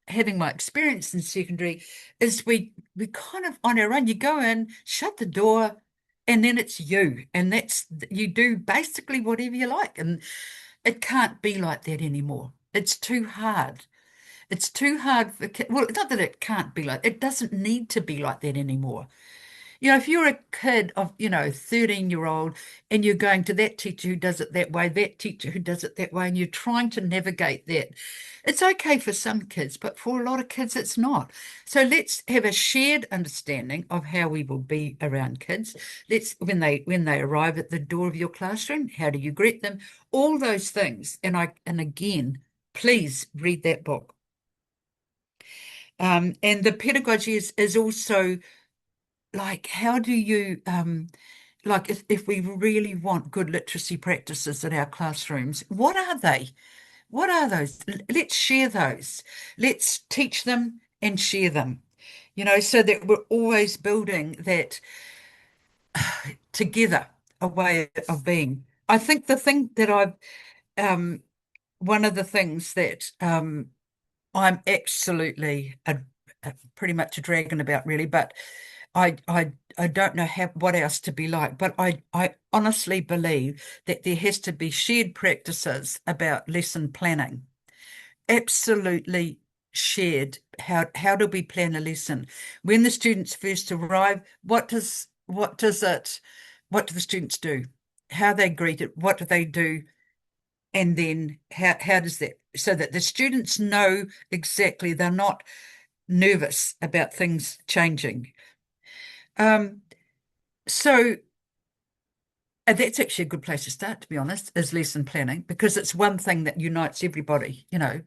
having my experience in secondary is we kind of on our own. You go in, shut the door, and then it's you, and you do basically whatever you like, and it can't be like that anymore. It's too hard. It's too hard for kids. Well, not that it can't be like, it doesn't need to be like that anymore. If you're a kid of, 13-year-old and you're going to that teacher who does it that way, that teacher who does it that way, and you're trying to navigate that, it's okay for some kids, but for a lot of kids, it's not. So let's have a shared understanding of how we will be around kids. When they arrive at the door of your classroom, how do you greet them? All those things. And again, please read that book. And the pedagogy is also like, how do you, like, if we really want good literacy practices in our classrooms, what are they? What are those? Let's share those. Let's teach them and share them, so that we're always building that together, a way of being. I think the thing that one of the things that I'm absolutely pretty much a dragon about, really, but I don't know what else to be like, but I honestly believe that there has to be shared practices about lesson planning. Absolutely shared. How do we plan a lesson? When the students first arrive, what do the students do? How they greet it, what do they do? And then how does that, so that the students know exactly, they're not nervous about things changing. So that's actually a good place to start, to be honest, is lesson planning, because it's one thing that unites everybody, and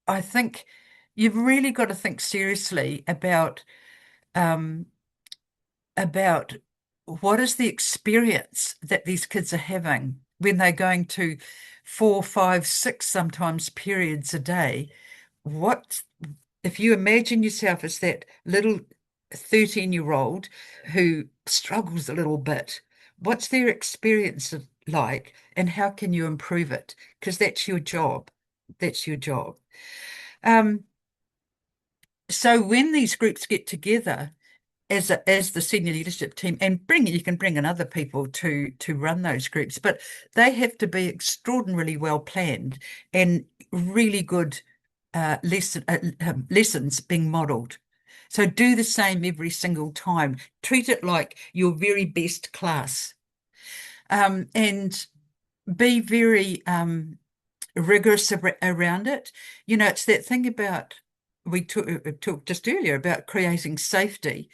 I think you've really got to think seriously um, about what is the experience that these kids are having when they're going to 4, 5, 6 sometimes periods a day. What if you imagine yourself as that little 13-year-old who struggles a little bit? What's their experience like, and how can you improve it? Because that's your job. That's your job. So when these groups get together as the senior leadership team, and you can bring in other people to run those groups, but they have to be extraordinarily well planned and really good lessons being modeled. So do the same every single time. Treat it like your very best class, and be very rigorous around it. It's that thing about we talked just earlier about creating safety.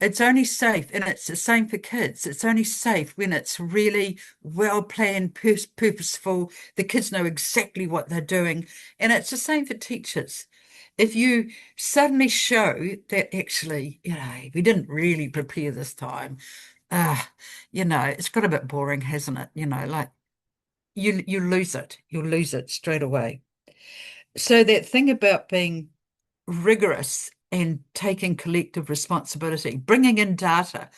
It's only safe, and it's the same for kids. It's only safe when it's really well planned, purposeful. The kids know exactly what they're doing. And it's the same for teachers. If you suddenly show that actually, we didn't really prepare this time, it's got a bit boring, hasn't it? Like you lose it. You'll lose it straight away. So that thing about being rigorous and taking collective responsibility, bringing in data,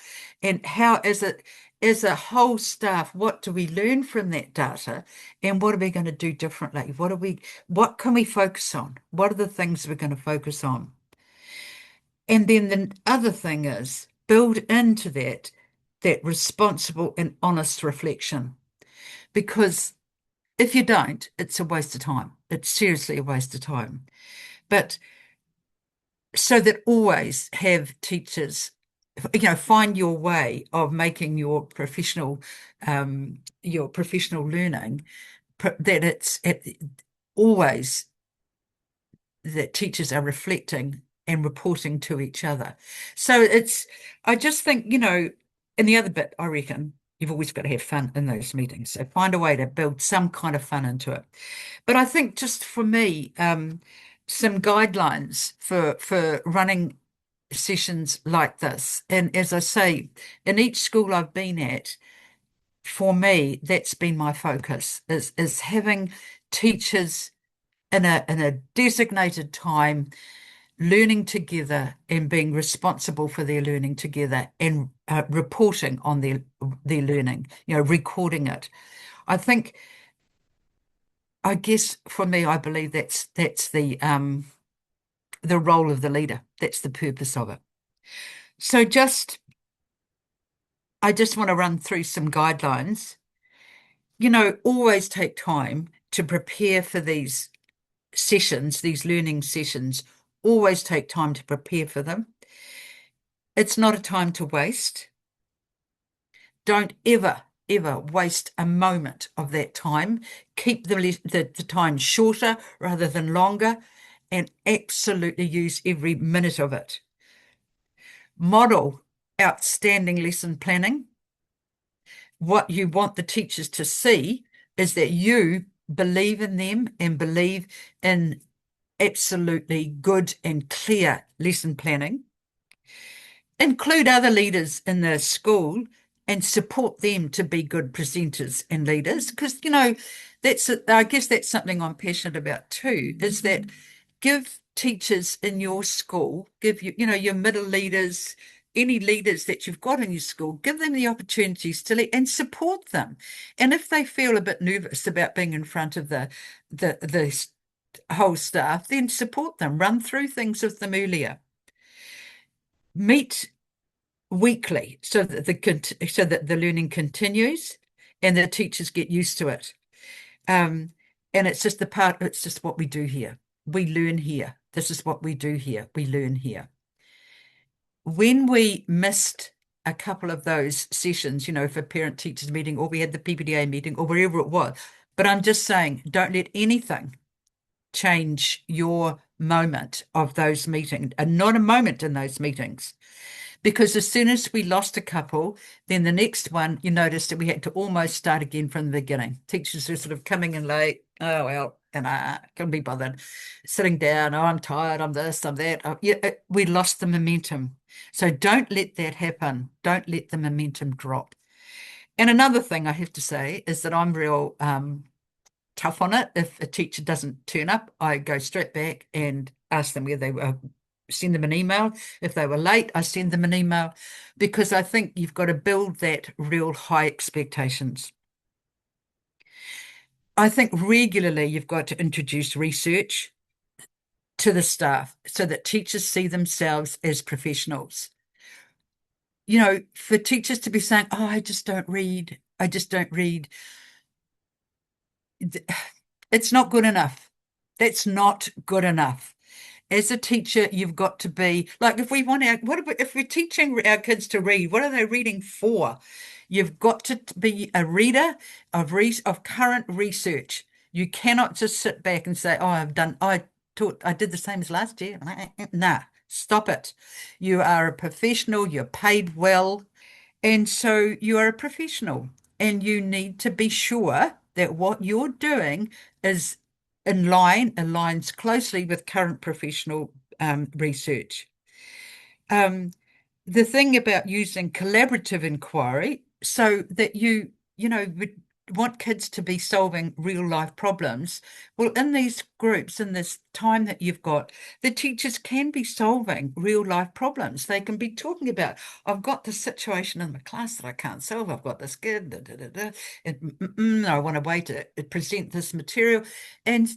and how is it as a whole staff, what do we learn from that data, and what are we going to do differently? What can we focus on? What are the things we're going to focus on? And then the other thing is build into that responsible and honest reflection, because if you don't, it's a waste of time. It's seriously a waste of time. But so that always have teachers, find your way of making your professional learning, that always that teachers are reflecting and reporting to each other. So I just think, and the other bit, I reckon, you've always got to have fun in those meetings. So find a way to build some kind of fun into it. But I think just for me, some guidelines for running sessions like this. And as I say, in each school I've been at, for me, that's been my focus, is having teachers in a designated time learning together and being responsible for their learning together, and reporting on their learning, recording it. I guess for me, I believe that's the role of the leader. That's the purpose of it. So I just want to run through some guidelines. Always take time to prepare for these sessions, these learning sessions. Always take time to prepare for them. It's not a time to waste. Don't ever, ever waste a moment of that time. Keep the time shorter rather than longer, and absolutely use every minute of it. Model outstanding lesson planning. What you want the teachers to see is that you believe in them and believe in absolutely good and clear lesson planning. Include other leaders in the school and support them to be good presenters and leaders, because I guess that's something I'm passionate about too, is that give teachers in your school, give your middle leaders, any leaders that you've got in your school, give them the opportunities to lead and support them. And if they feel a bit nervous about being in front of the whole staff, then support them, run through things with them earlier. meet weekly so that the learning continues and the teachers get used to it. And it's just it's just what we do here. We learn here. This is what we do here. We learn here. When we missed a couple of those sessions, for parent-teachers meeting, or we had the PPDA meeting, or wherever it was, but I'm just saying, don't let anything change your moment of those meetings, and not a moment in those meetings. Because as soon as we lost a couple, then the next one, you noticed that we had to almost start again from the beginning. Teachers were sort of coming in late. Oh, well, and I couldn't be bothered. Sitting down, oh, I'm tired, I'm this, I'm that. Oh, yeah, we lost the momentum. So don't let that happen. Don't let the momentum drop. And another thing I have to say is that I'm real tough on it. If a teacher doesn't turn up, I go straight back and ask them where they were, send them an email. If they were late, I send them an email, because I think you've got to build that real high expectations. I think regularly you've got to introduce research to the staff so that teachers see themselves as professionals. For teachers to be saying, oh, I just don't read, it's not good enough. That's not good enough. As a teacher, you've got to be like, if we're teaching our kids to read, what are they reading for? You've got to be a reader of current research. You cannot just sit back and say, oh, I did the same as last year. Nah, stop it. You are a professional, you're paid well, and so you are a professional, and you need to be sure that what you're doing is aligns closely with current professional research. The thing about using collaborative inquiry, so that would want kids to be solving real life problems. Well, in these groups, in this time that you've got, the teachers can be solving real life problems. They can be talking about, I've got this situation in my class that I can't solve. I've got this kid, and I want a way to present this material, and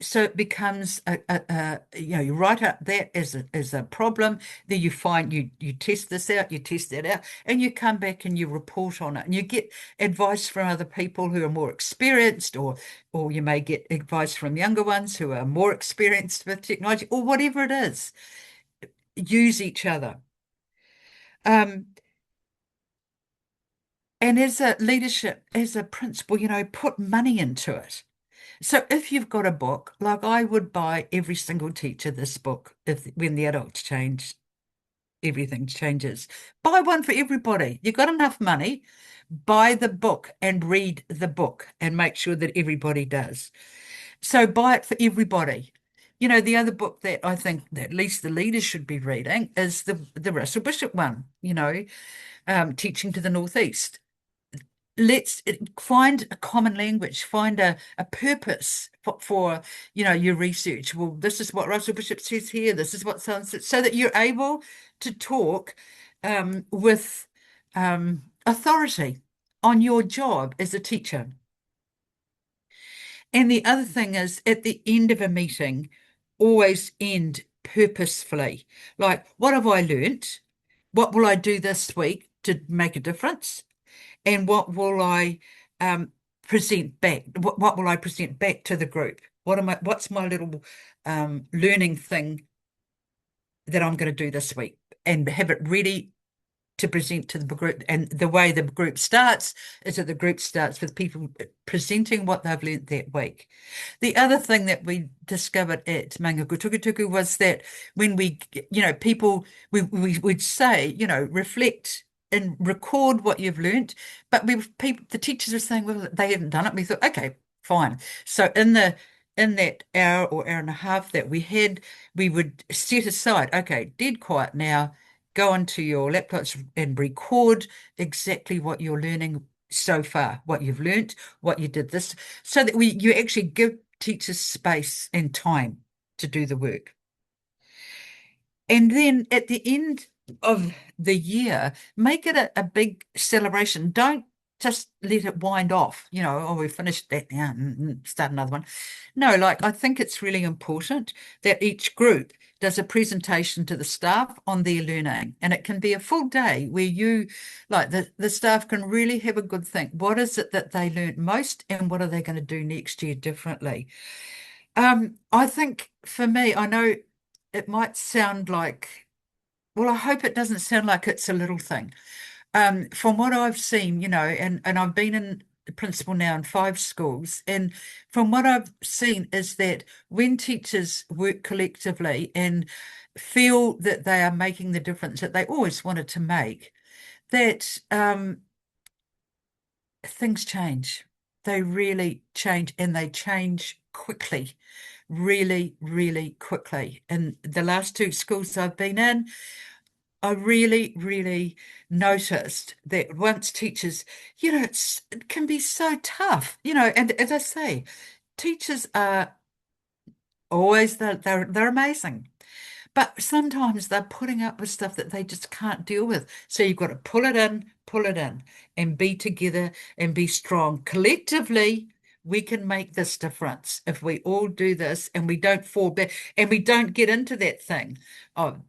so it becomes you write out that as a problem. Then you test this out, you test that out, and you come back and you report on it, and you get advice from other people who are more experienced, or you may get advice from younger ones who are more experienced with technology, or whatever it is. Use each other. And as a leadership, as a principal, put money into it. So if you've got a book, like I would buy every single teacher this book, when the adults change, everything changes. Buy one for everybody. You've got enough money, buy the book and read the book and make sure that everybody does. So buy it for everybody. The other book that I think that at least the leaders should be reading is the Russell Bishop one, Teaching to the Northeast. Let's find a common language, find a purpose for your research. Well, this is what Russell Bishop says here, this is what so that you're able to talk with authority on your job as a teacher. And the other thing is, at the end of a meeting, always end purposefully. Like, what have I learnt? What will I do this week to make a difference? And what will I present back? What will I present back to the group? What's my little learning thing that I'm going to do this week, and have it ready to present to the group. And the way the group starts is that the group starts with people presenting what they've learnt that week. The other thing that we discovered at Mangaku Tukutuku was that when we would say, reflect and record what you've learnt, but the teachers were saying, well, they haven't done it. We thought, okay, fine. So in that hour or hour and a half that we had, we would set aside, okay, dead quiet now, go onto your laptops and record exactly what you're learning so far, what you've learnt, what you did this, so that you actually give teachers space and time to do the work. And then at the end of the year, make it a big celebration. Don't just let it wind off, oh, we finished that now, start another one. No, like I think it's really important that each group does a presentation to the staff on their learning. And it can be a full day where the staff can really have a good think. What is it that they learned most and what are they going to do next year differently? I think for me, I know it might sound like, well, I hope it doesn't sound like it's a little thing. From what I've seen, and I've been in the principal now in 5 schools, and from what I've seen is that when teachers work collectively and feel that they are making the difference that they always wanted to make, that things change. They really change, and they change quickly, really, really quickly. In the last 2 schools I've been in, I really, really noticed that once teachers, it can be so tough, and as I say, teachers are always, they're amazing. But sometimes they're putting up with stuff that they just can't deal with. So you've got to pull it in, and be together and be strong. Collectively, we can make this difference if we all do this and we don't fall back and we don't get into that thing of,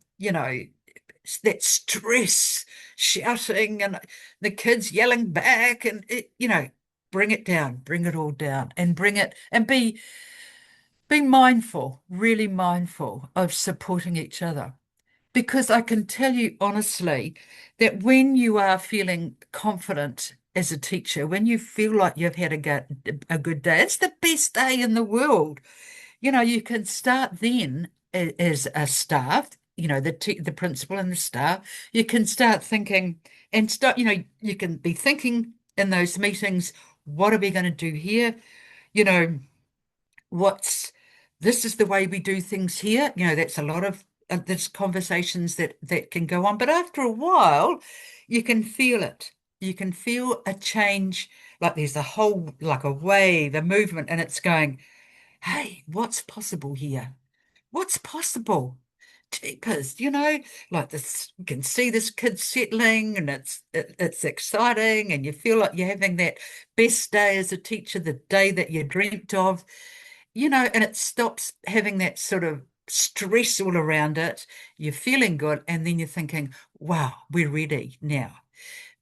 that stress, shouting, and the kids yelling back, and bring it down, bring it all down, and bring it and be mindful, really mindful of supporting each other. Because I can tell you honestly that when you are feeling confident as a teacher, when you feel like you've had a good day, it's the best day in the world. You can start then as a staff, the principal and the staff. You can start thinking and start, you can be thinking in those meetings, what are we going to do here? You know, this is the way we do things here. That's a lot of there's conversations that can go on, but after a while, you can feel it. You can feel a change, like there's like a wave, a movement, and it's going, hey, what's possible here? What's possible? Jeepers, like this, you can see this kid settling, and it's exciting, and you feel like you're having that best day as a teacher, the day that you dreamt of, and it stops having that sort of stress all around it. You're feeling good, and then you're thinking, wow, we're ready now.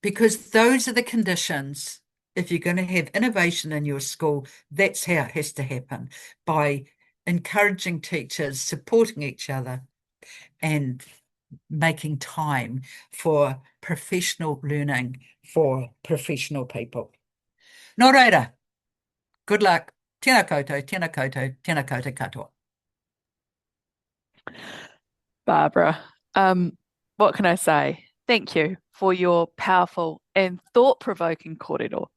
Because those are the conditions. If you're going to have innovation in your school, that's how it has to happen, by encouraging teachers, supporting each other, and making time for professional learning for professional people. Nō reira, good luck. Tēnā koutou, tēnā koutou, tēnā koutou katoa. Barbara, what can I say? Thank you for your powerful and thought-provoking korero.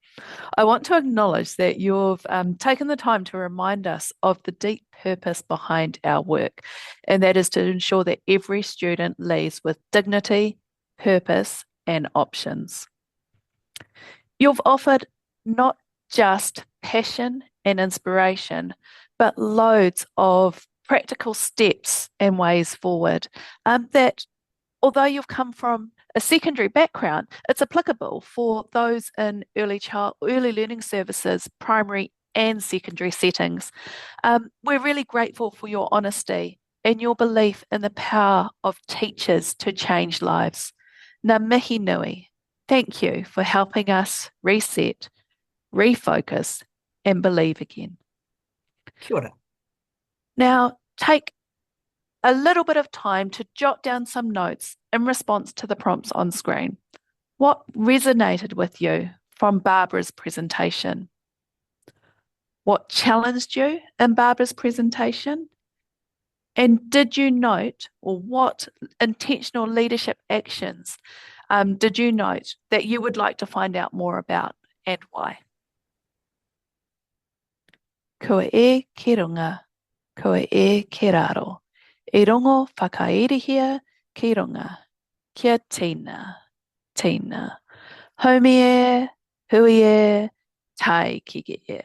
I want to acknowledge that you've taken the time to remind us of the deep purpose behind our work, and that is to ensure that every student leaves with dignity, purpose, and options. You've offered not just passion and inspiration, but loads of practical steps and ways forward that, although you've come from a secondary background, it's applicable for those in early learning services, primary and secondary settings. We're really grateful for your honesty and your belief in the power of teachers to change lives. Ngā mihi nui, thank you for helping us reset, refocus, and believe again. Kia ora. Now, take a little bit of time to jot down some notes in response to the prompts on screen. What resonated with you from Barbara's presentation? What challenged you in Barbara's presentation? And did you note, or what intentional leadership actions did you note that you would like to find out more about, and why? Kua e ki runga, kua e ki raro. I rongo whakairihia ki runga, kia tina, tina. Haumi e, hui e, tai ki ge e.